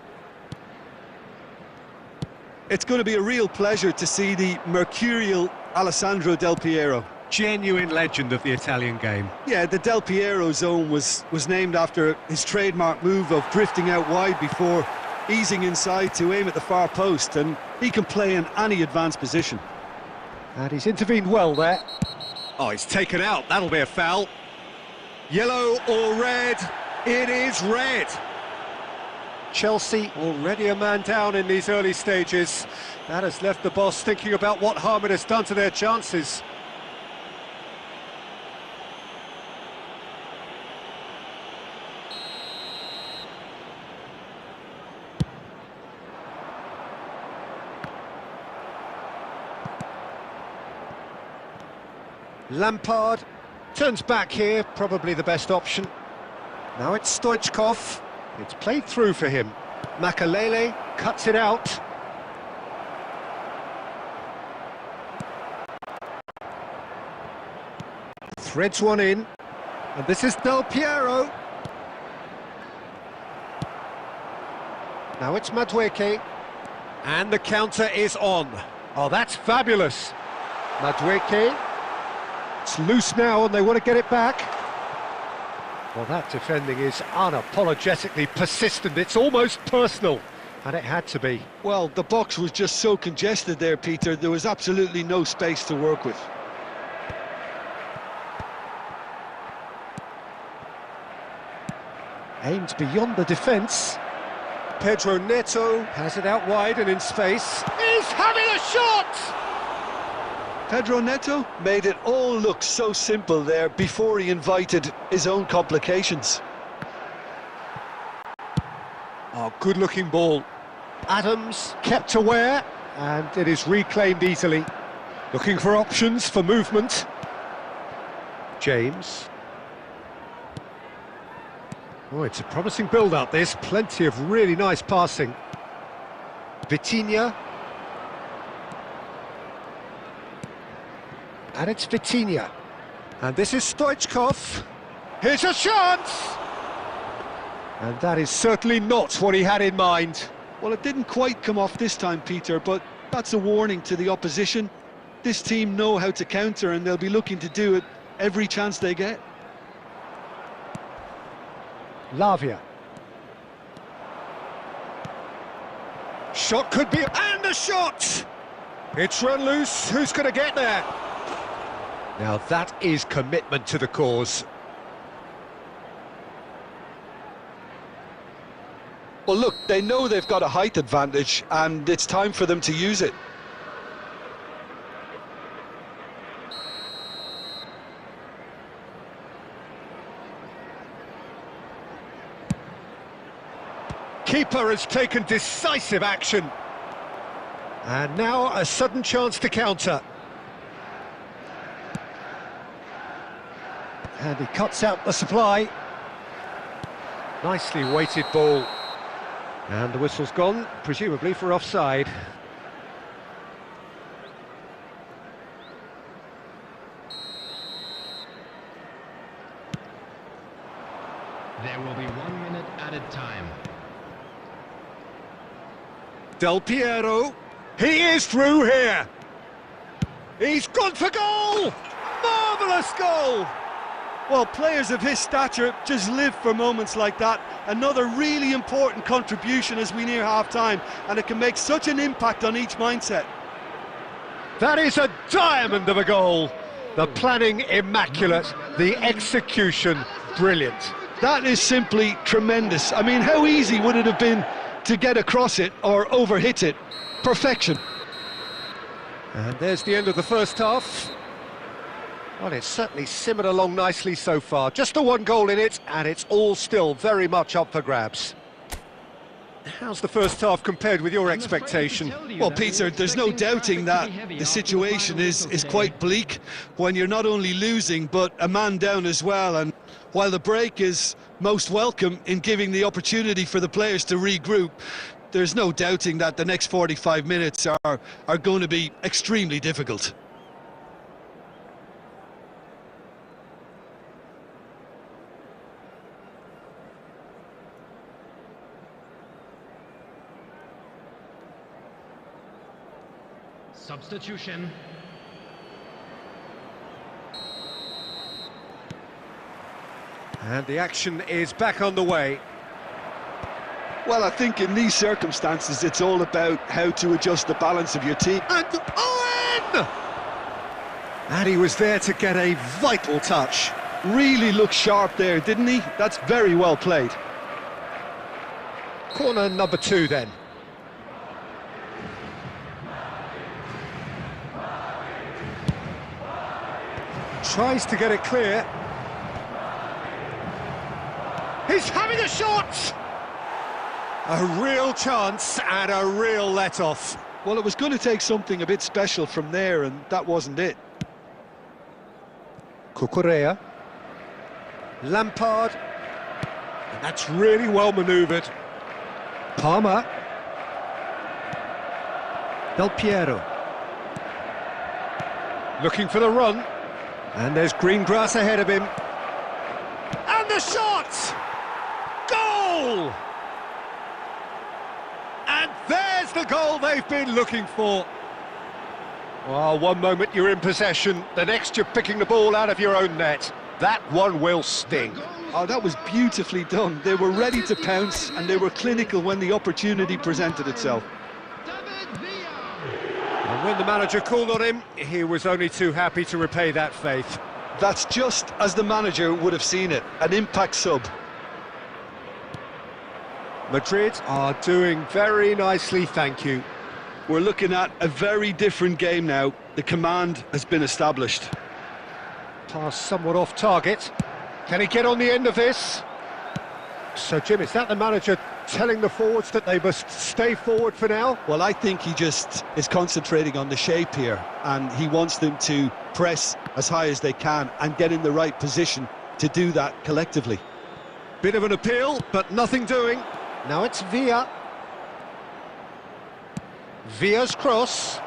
It's going to be a real pleasure to see the mercurial Alessandro Del Piero. Genuine legend of the Italian game. Yeah, the Del Piero zone was named after his trademark move of drifting out wide before easing inside to aim at the far post, and he can play in any advanced position. And he's intervened well there. Oh, he's taken out. That'll be a foul. Yellow or red? It is red. Chelsea already a man down in these early stages. That has left the boss thinking about what harm it has done to their chances. Lampard turns back here, probably the best option. Now it's Stoichkov. It's played through for him. Makalele cuts it out. Threads one in. And this is Del Piero. Now it's Madwicki. And the counter is on. Oh, that's fabulous. Madwicki. It's loose now and they want to get it back. Well, that defending is unapologetically persistent. It's almost personal, and it had to be. Well, the box was just so congested there, Peter. There was absolutely no space to work with. Aimed beyond the defence. Pedro Neto has it out wide and in space. He's having a shot! Pedro Neto made it all look so simple there before he invited his own complications. Oh, good-looking ball. Adams kept aware, and it is reclaimed easily. Looking for options for movement. James. Oh, it's a promising build-up, this. Plenty of really nice passing. Vitinha. And it's Vitinha. And this is Stoichkov. Here's a chance! And that is certainly not what he had in mind. Well, it didn't quite come off this time, Peter, but that's a warning to the opposition. This team know how to counter, and they'll be looking to do it every chance they get. Lavia. Shot could be... And a shot! It's run loose. Who's going to get there? Now that is commitment to the cause. Well, look, they know they've got a height advantage, and it's time for them to use it. Keeper has taken decisive action. And now a sudden chance to counter. And he cuts out the supply. Nicely weighted ball. And the whistle's gone, presumably for offside. There will be 1 minute added time. Del Piero. He is through here. He's gone for goal! Marvellous goal! Well, players of his stature just live for moments like that. Another really important contribution as we near half-time, and it can make such an impact on each mindset. That is a diamond of a goal. The planning immaculate, the execution brilliant. That is simply tremendous. I mean, how easy would it have been to get across it or overhit it? Perfection. And there's the end of the first half. Well, it's certainly simmered along nicely so far. Just the one goal in it, and it's all still very much up for grabs. How's the first half compared with your expectation? Well, Peter, there's no doubting that the situation is quite bleak when you're not only losing, but a man down as well. And while the break is most welcome in giving the opportunity for the players to regroup, there's no doubting that the next 45 minutes are going to be extremely difficult. Substitution. And the action is back on the way. Well, I think in these circumstances, it's all about how to adjust the balance of your team. And Owen! And he was there to get a vital touch. Really looked sharp there, didn't he? That's very well played. Corner number 2 then. Tries to get it clear. He's having a shot! A real chance and a real let-off. Well, it was going to take something a bit special from there, and that wasn't it. Cucurella. Lampard. And that's really well manoeuvred. Palmer. Del Piero. Looking for the run. And there's green grass ahead of him. And the shot! Goal! And there's the goal they've been looking for. Well, one moment you're in possession, the next you're picking the ball out of your own net. That one will sting. Oh, that was beautifully done. They were ready to pounce, and they were clinical when the opportunity presented itself. And when the manager called on him, he was only too happy to repay that faith. That's just as the manager would have seen it, an impact sub. Madrid are doing very nicely, thank you. We're looking at a very different game now. The command has been established. Pass somewhat off target. Can he get on the end of this? So, Jim, is that the manager telling the forwards that they must stay forward for now? Well, I think he just is concentrating on the shape here, and he wants them to press as high as they can and get in the right position to do that collectively. Bit of an appeal, but nothing doing. Now it's Villa. Villa's cross.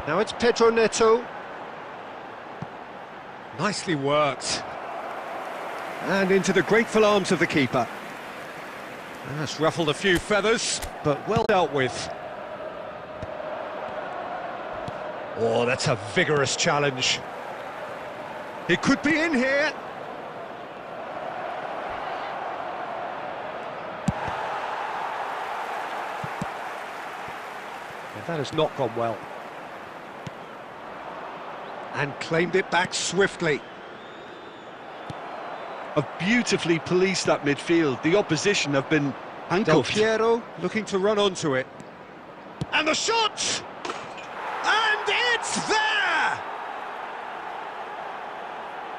Now it's Pedro Neto. Nicely worked. And into the grateful arms of the keeper. And that's ruffled a few feathers, but well dealt with. Oh, that's a vigorous challenge. He could be in here. And that has not gone well. And claimed it back swiftly. Have beautifully policed that midfield. The opposition have been handcuffed. Del Piero looking to run onto it. And the shot! And it's there!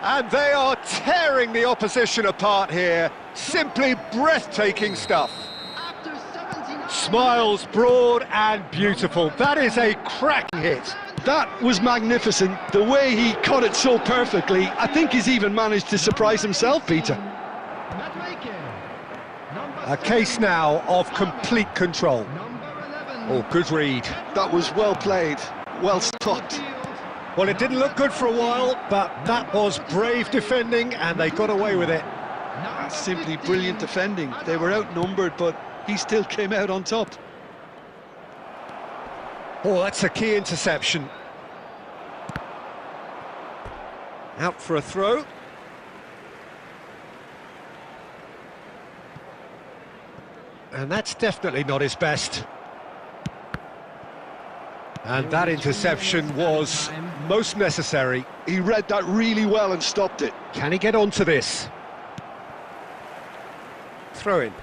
And they are tearing the opposition apart here. Simply breathtaking stuff. Smiles broad and beautiful. That is a cracking hit. That was magnificent. The way he cut it so perfectly, I think he's even managed to surprise himself, Peter. A case now of complete control. Oh, good read. That was well played, well stopped. Well, it didn't look good for a while, but that was brave defending, and they got away with it. That's simply brilliant defending. They were outnumbered, but he still came out on top. Oh, that's a key interception. Out for a throw. And that's definitely not his best. And that interception was most necessary. He read that really well and stopped it. Can he get onto this? Throw in.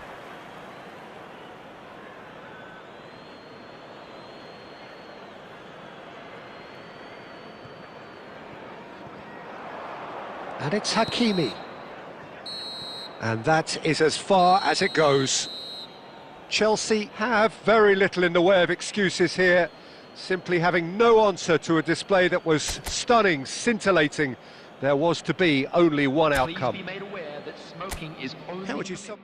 And it's Hakimi. And that is as far as it goes. Chelsea have very little in the way of excuses here, simply having no answer to a display that was stunning, scintillating. There was to be only one outcome. Please be made aware that smoking is only... How would you sum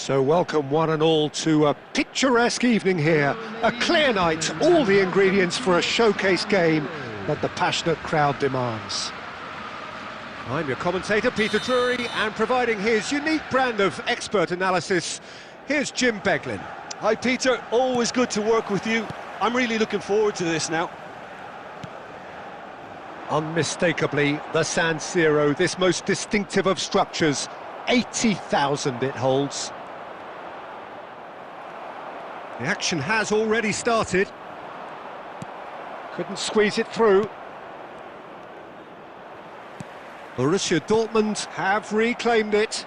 So welcome one and all to a picturesque evening here. A clear night, all the ingredients for a showcase game that the passionate crowd demands. I'm your commentator, Peter Drury, and providing his unique brand of expert analysis, here's Jim Beglin. Hi Peter, always good to work with you. I'm really looking forward to this now. Unmistakably, the San Siro, this most distinctive of structures, 80,000 it holds. The action has already started. Couldn't squeeze it through. Borussia Dortmund have reclaimed it.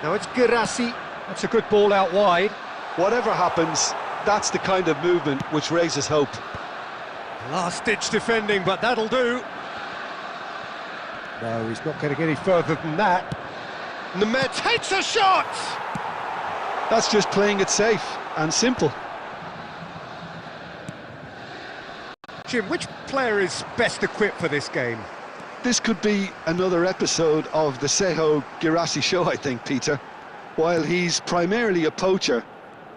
Now it's Guirassy. That's a good ball out wide. Whatever happens, that's the kind of movement which raises hope. Last-ditch defending, but that'll do. No, he's not going to get any further than that. Nemeth takes a shot! That's just playing it safe and simple. Jim, which player is best equipped for this game? This could be another episode of the Seho Guirassy show, I think, Peter. While he's primarily a poacher,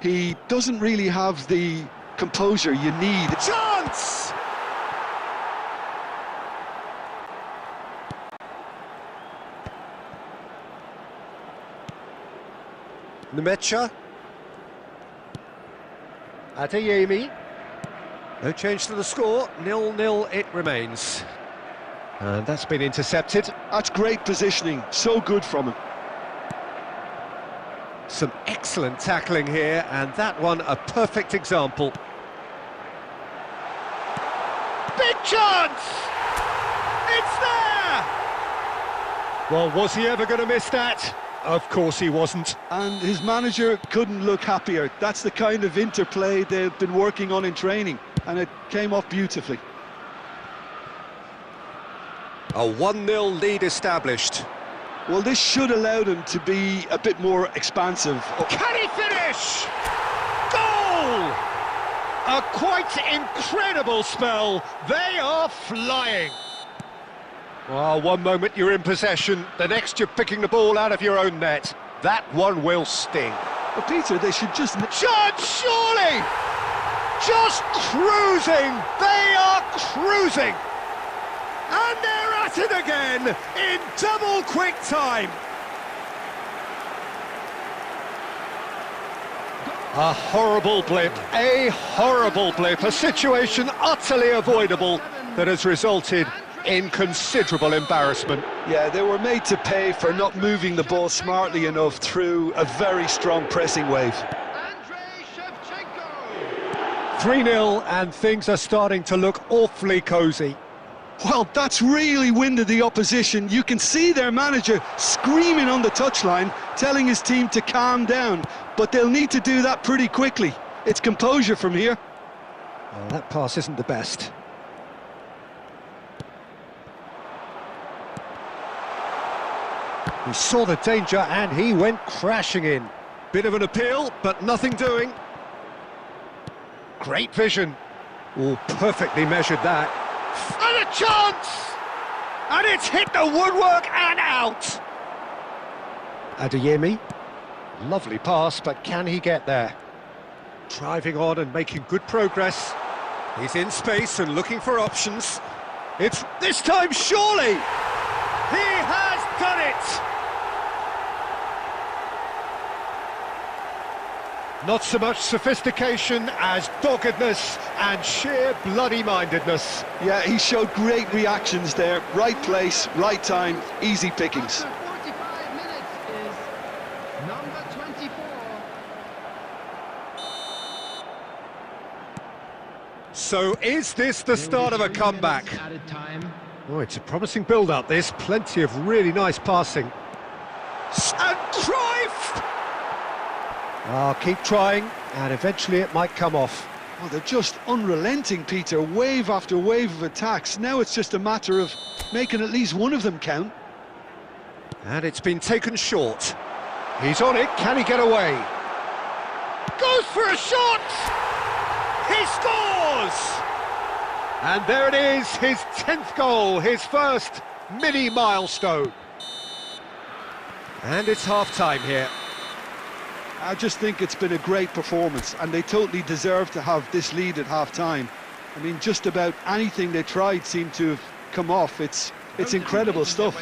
he doesn't really have the composure you need. Chance! Nemeth. Adeyemi. No change to the score, 0-0 it remains. And that's been intercepted. That's great positioning, so good from him. Some excellent tackling here, and that one a perfect example. Big chance! It's there! Well, was he ever going to miss that? Of course he wasn't. And his manager couldn't look happier. That's the kind of interplay they've been working on in training, and it came off beautifully. A 1-0 lead established. Well, this should allow them to be a bit more expansive. Can he finish? Goal! A quite incredible spell. They are flying. Well, one moment you're in possession, the next you're picking the ball out of your own net. That one will sting. But Peter, they should just... Chance, surely! Just cruising! They are cruising! And they're at it again in double quick time. A horrible blip, a situation utterly avoidable that has resulted in considerable embarrassment. Yeah, they were made to pay for not moving the ball smartly enough through a very strong pressing wave. 3-0 and things are starting to look awfully cosy. Well, that's really winded the opposition. You can see their manager screaming on the touchline, telling his team to calm down, but they'll need to do that pretty quickly. It's composure from here. Well, that pass isn't the best. He saw the danger and he went crashing in. Bit of an appeal, but nothing doing. Great vision. Oh, perfectly measured that. And a chance! And it's hit the woodwork and out! Adeyemi. Lovely pass, but can he get there? Driving on and making good progress. He's in space and looking for options. It's this time, surely! He has done it! Not so much sophistication as doggedness and sheer bloody-mindedness. Yeah, he showed great reactions there. Right place, right time, easy pickings. After 45 minutes is number 24. So is this the start of a comeback? Added time. Oh, it's a promising build-up, this. Plenty of really nice passing. And Cruyff! Oh, keep trying, and eventually it might come off. Well, they're just unrelenting, Peter. Wave after wave of attacks. Now it's just a matter of making at least one of them count. And it's been taken short. He's on it, can he get away? Goes for a shot! He scores! And there it is, his 10th goal, his first mini milestone. And it's half-time here. I just think it's been a great performance, and they totally deserve to have this lead at half-time. I mean, just about anything they tried seemed to have come off. It's incredible stuff.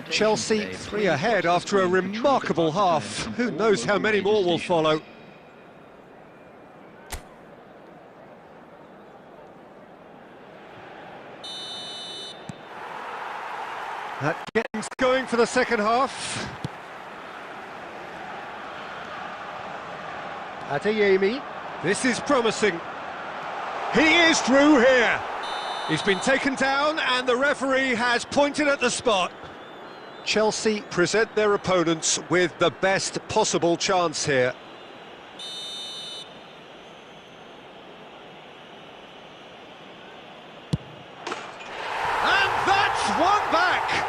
Chelsea 3 ahead after a remarkable half. Who knows how many more will follow. That gets going for the second half. Adeyemi, this is promising. He is through here. He's been taken down and the referee has pointed at the spot. Chelsea present their opponents with the best possible chance here. And that's one back!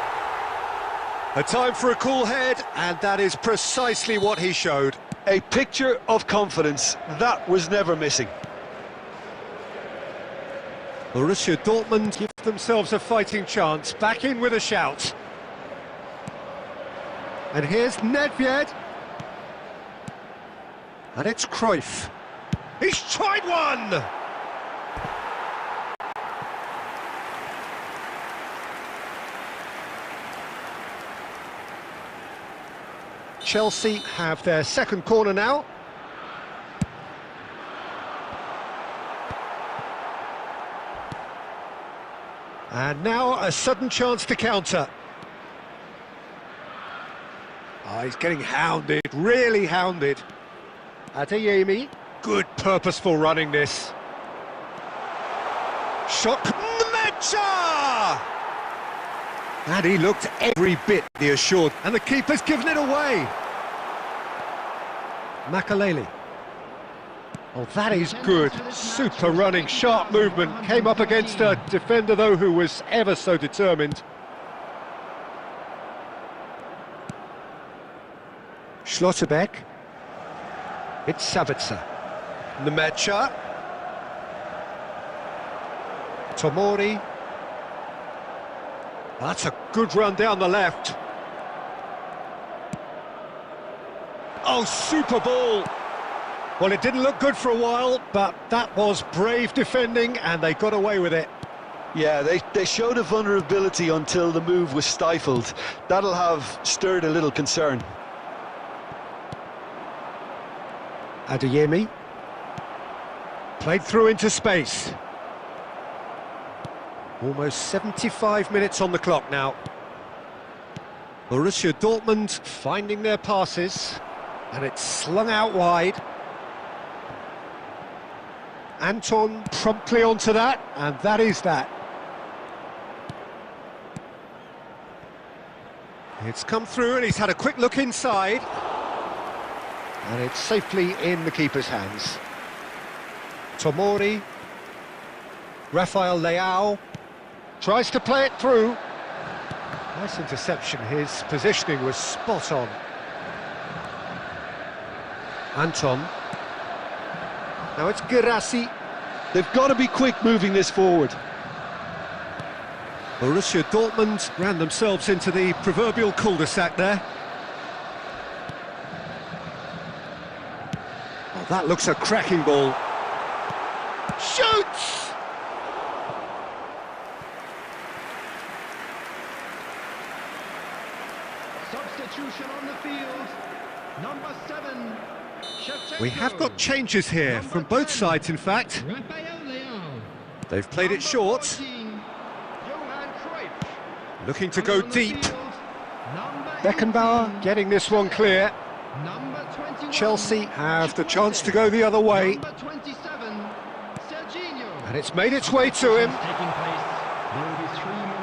A time for a cool head, and that is precisely what he showed. A picture of confidence, that was never missing. Borussia Dortmund give themselves a fighting chance, back in with a shout. And here's Nedved. And it's Cruyff. He's tried one! Chelsea have their second corner now. And now a sudden chance to counter. Oh, he's getting hounded, really hounded. Adeyemi, good purposeful running this. Shot, Mecha! And he looked every bit the assured, and the keeper's given it away. Makaleli. Oh, that is good. Super running, sharp movement. Came up against a defender, though, who was ever so determined. Schlotterbeck. It's Savitzer. Nemecha. Tomori. That's a good run down the left. Oh, super ball. Well, it didn't look good for a while, but that was brave defending, and they got away with it. Yeah, they showed a vulnerability until the move was stifled. That'll have stirred a little concern. Adeyemi. Played through into space. Almost 75 minutes on the clock now. Borussia Dortmund finding their passes, and it's slung out wide. Anton promptly onto that, and that is that. It's come through and he's had a quick look inside. And it's safely in the keeper's hands. Tomori. Rafael Leao. Tries to play it through. Nice interception, his positioning was spot on. Anton. Now it's Guirassy. They've got to be quick moving this forward. Borussia Dortmund ran themselves into the proverbial cul-de-sac there. Oh, that looks a cracking ball. Shoots! Substitution on the field. Number 7. We have got changes here from both sides, in fact. They've played it short. Looking to go deep. Beckenbauer getting this one clear. Chelsea have the chance to go the other way. And it's made its way to him.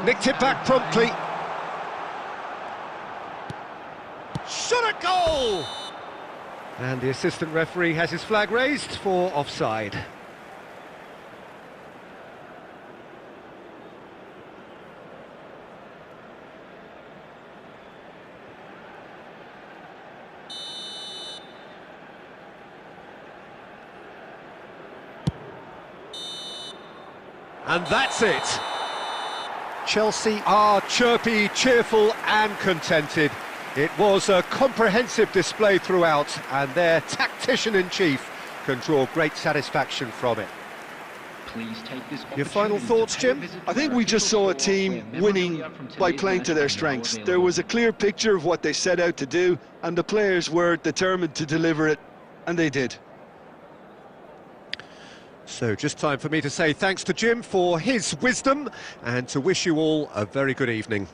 Nicked it back promptly. Shot a goal! And the assistant referee has his flag raised for offside. And that's it. Chelsea are chirpy, cheerful and contented. It was a comprehensive display throughout, and their tactician-in-chief can draw great satisfaction from it. Please take this Your final opportunity thoughts, to pay a Jim? visit I to think our we just official saw a store, team where winning memorabilia from by today's playing to match their are now strengths. There available. was a clear picture of what they set out to do, and the players were determined to deliver it, and they did. So just time for me to say thanks to Jim for his wisdom, and to wish you all a very good evening.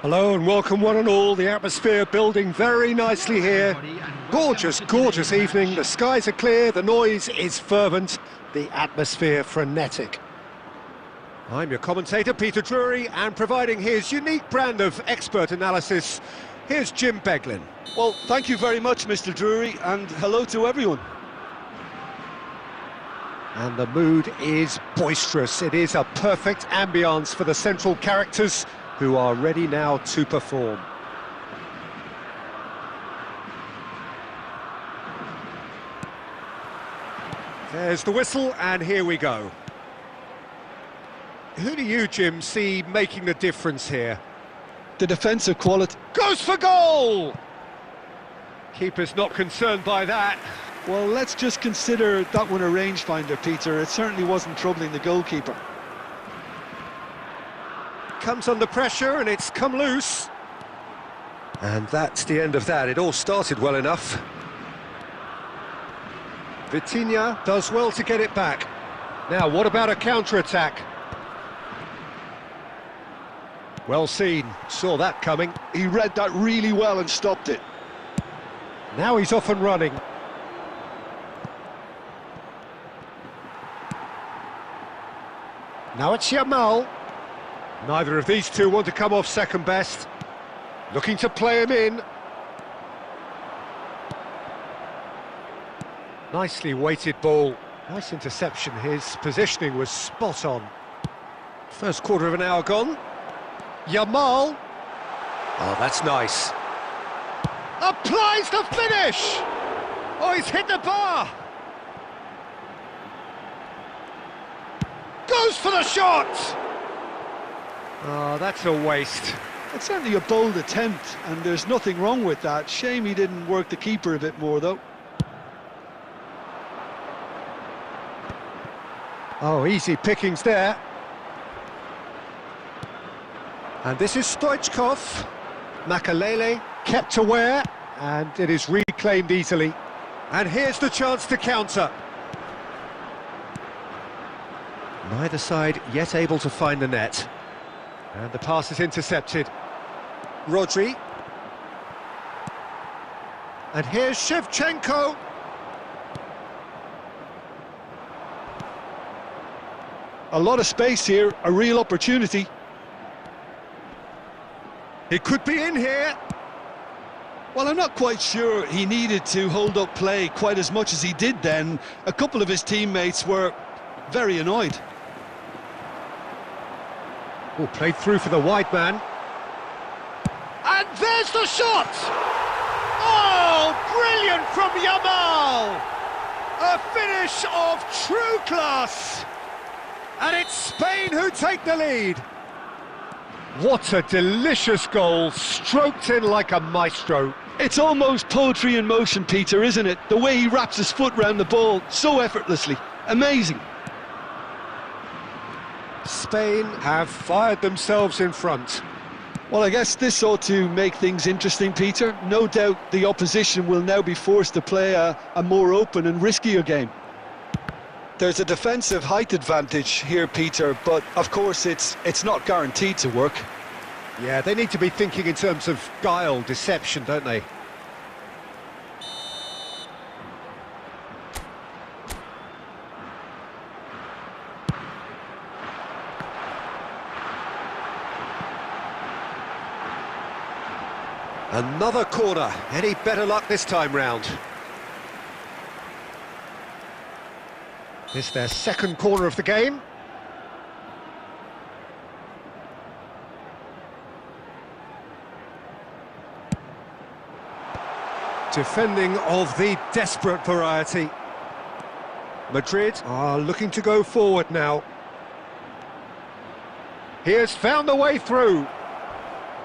Hello and welcome one and all. The atmosphere building very nicely here. Gorgeous, gorgeous evening. The skies are clear, the noise is fervent, the atmosphere frenetic. I'm your commentator, Peter Drury, and providing his unique brand of expert analysis, here's Jim Beglin. Well, thank you very much, Mr. Drury, and hello to everyone. And the mood is boisterous. It is a perfect ambience for the central characters who are ready now to perform. There's the whistle, and here we go. Who do you, Jim, see making the difference here? The defensive quality. Goes for goal! Keeper's not concerned by that. Well, let's just consider that one a rangefinder, Peter. It certainly wasn't troubling the goalkeeper. Comes under pressure and it's come loose. And that's the end of that. It all started well enough. Vitinha does well to get it back. Now, what about a counter-attack? Well seen, saw that coming. He read that really well and stopped it. Now he's off and running. Now it's Yamal. Neither of these two want to come off second best. Looking to play him in. Nicely weighted ball. Nice interception. His positioning was spot on. First quarter of an hour gone. Yamal. Oh, that's nice. Applies the finish! Oh, he's hit the bar! Goes for the shot! Oh, that's a waste. It's certainly a bold attempt, and there's nothing wrong with that. Shame he didn't work the keeper a bit more, though. Oh, easy pickings there. And this is Stoichkov. Makalele kept aware, and it is reclaimed easily. And here's the chance to counter. Neither side yet able to find the net. And the pass is intercepted. Rodri. And here's Shevchenko. A lot of space here, a real opportunity. He could be in here. Well, I'm not quite sure he needed to hold up play quite as much as he did then. A couple of his teammates were very annoyed. Oh, played through for the wide man. And there's the shot! Oh, brilliant from Yamal! A finish of true class! And it's Spain who take the lead. What a delicious goal, stroked in like a maestro. It's almost poetry in motion, Peter, isn't it? The way he wraps his foot round the ball so effortlessly. Amazing. Spain have fired themselves in front. Well, I guess this ought to make things interesting, Peter. No doubt the opposition will now be forced to play a more open and riskier game. There's a defensive height advantage here, Peter, but of course it's not guaranteed to work. Yeah, they need to be thinking in terms of guile, deception, don't they? Another corner. Any better luck this time round? It's their second corner of the game. Defending of the desperate variety. Madrid are looking to go forward now. He has found the way through.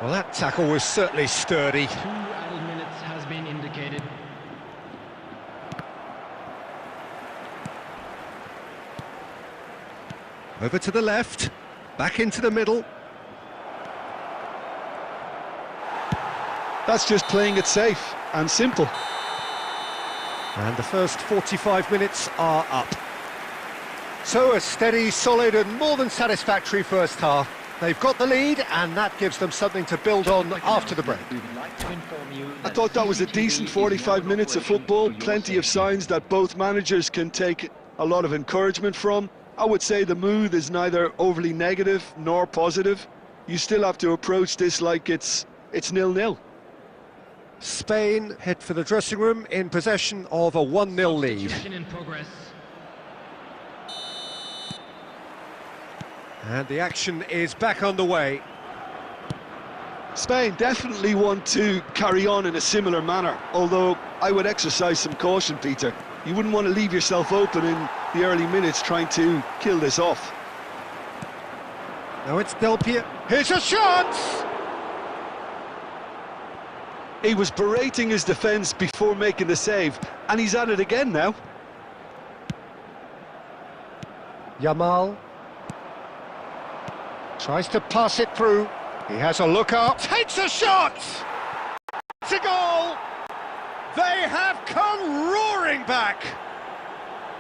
Well, that tackle was certainly sturdy. 2 added minutes has been indicated. Over to the left, back into the middle. That's just playing it safe and simple. And the first 45 minutes are up. So a steady, solid and more than satisfactory first half. They've got the lead, and that gives them something to build on after the break. I thought that was a decent 45 minutes of football, plenty of signs that both managers can take a lot of encouragement from. I would say the mood is neither overly negative nor positive. You still have to approach this like it's 0-0. Spain head for the dressing room in possession of a 1-0 lead. In progress. And the action is back underway. Spain definitely want to carry on in a similar manner, although I would exercise some caution, Peter. You wouldn't want to leave yourself open in the early minutes trying to kill this off. Now it's Del Piero. Here's a chance! He was berating his defence before making the save, and he's at it again now. Yamal tries to pass it through. He has a look up, takes a shot! It's a goal! They have come roaring back!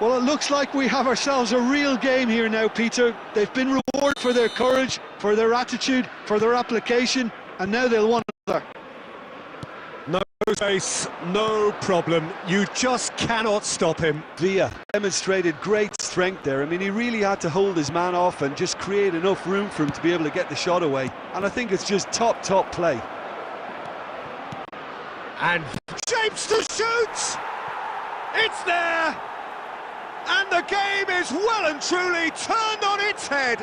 Well, it looks like we have ourselves a real game here now, Peter. They've been rewarded for their courage, for their attitude, for their application, and now they'll want another. No space, no problem. You just cannot stop him. Villa demonstrated great strength there. I mean, he really had to hold his man off and just create enough room for him to be able to get the shot away. And I think it's just top play. And shapes to shoot! It's there! And the game is well and truly turned on its head.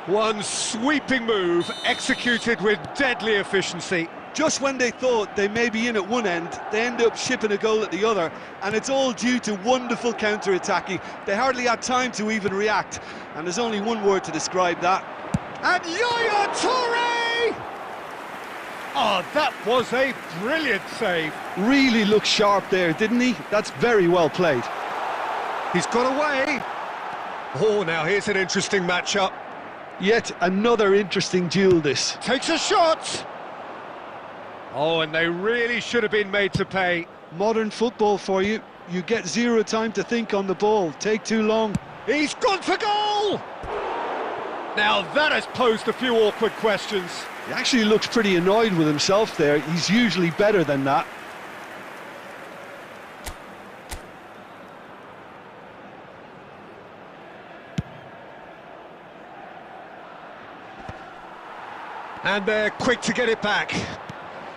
One sweeping move, executed with deadly efficiency. Just when they thought they may be in at one end, they end up shipping a goal at the other, and it's all due to wonderful counter-attacking. They hardly had time to even react, and there's only one word to describe that. And Yaya Toure! Oh, that was a brilliant save. Really looked sharp there, didn't he? That's very well played. He's got away. Oh, now here's an interesting matchup. Yet another interesting duel, this. Takes a shot. Oh, and they really should have been made to pay. Modern football for you. You get zero time to think on the ball. Take too long. He's gone for goal! Now that has posed a few awkward questions. He actually looks pretty annoyed with himself there. He's usually better than that. And they're quick to get it back.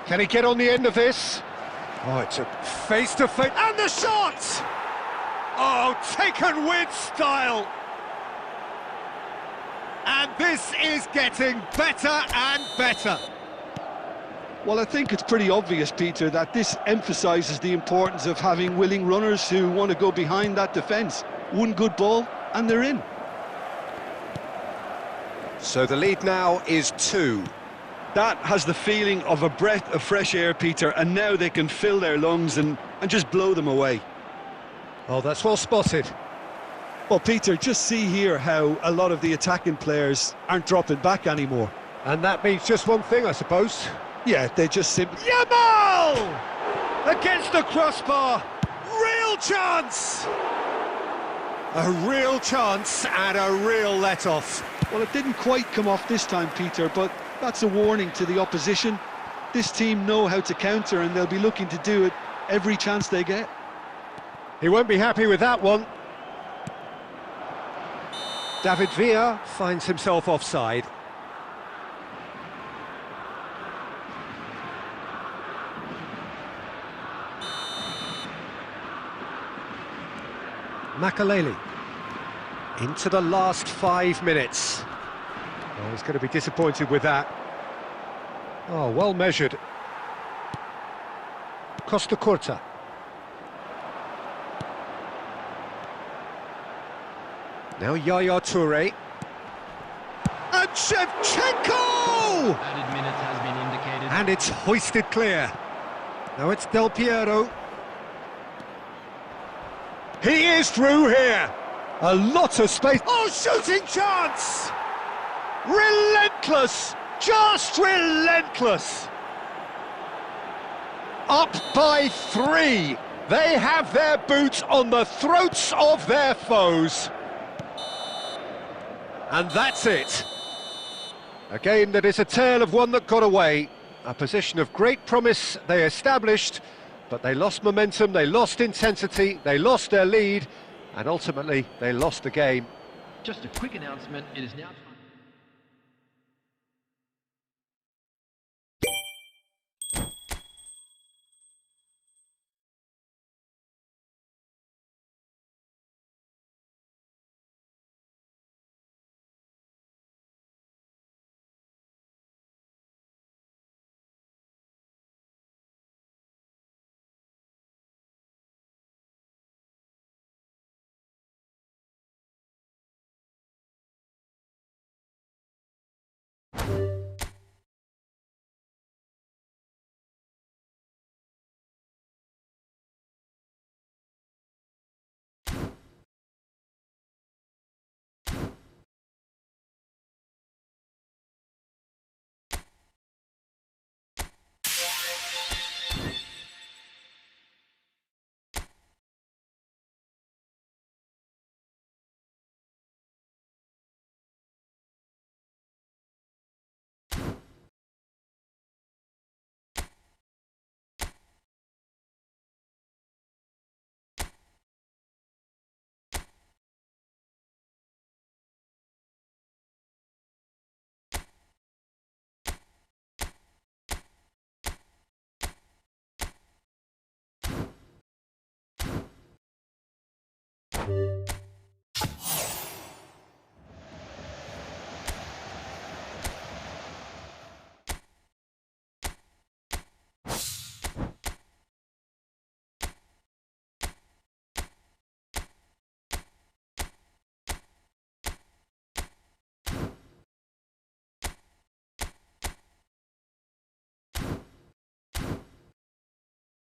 Can he get on the end of this? Oh, it's a face-to-face, and the shot! Oh, taken with style! And this is getting better and better. Well, I think it's pretty obvious, Peter, that this emphasises the importance of having willing runners who want to go behind that defence. One good ball, and they're in. So the lead now is 2. That has the feeling of a breath of fresh air, Peter, and now they can fill their lungs and just blow them away. Oh, that's well spotted. Well, Peter, just see here how a lot of the attacking players aren't dropping back anymore. And that means just one thing, I suppose. Yeah, they just simply... Yamal! Against the crossbar! Real chance! A real chance and a real let-off. Well, it didn't quite come off this time, Peter, but that's a warning to the opposition. This team know how to counter, and they'll be looking to do it every chance they get. He won't be happy with that one. David Villa finds himself offside. Makaleli into the last 5 minutes. Oh, he's going to be disappointed with that. Oh, well measured. Costa Curta. Now Yaya Toure. And Shevchenko! Added minutes has been indicated. And it's hoisted clear. Now it's Del Piero. He is through here. A lot of space. Oh, shooting chance! Relentless! Just relentless! Up by 3. They have their boots on the throats of their foes. And that's it. A game that is a tale of one that got away. A position of great promise they established, but they lost momentum, they lost intensity, they lost their lead, and ultimately they lost the game. Just a quick announcement, it is now...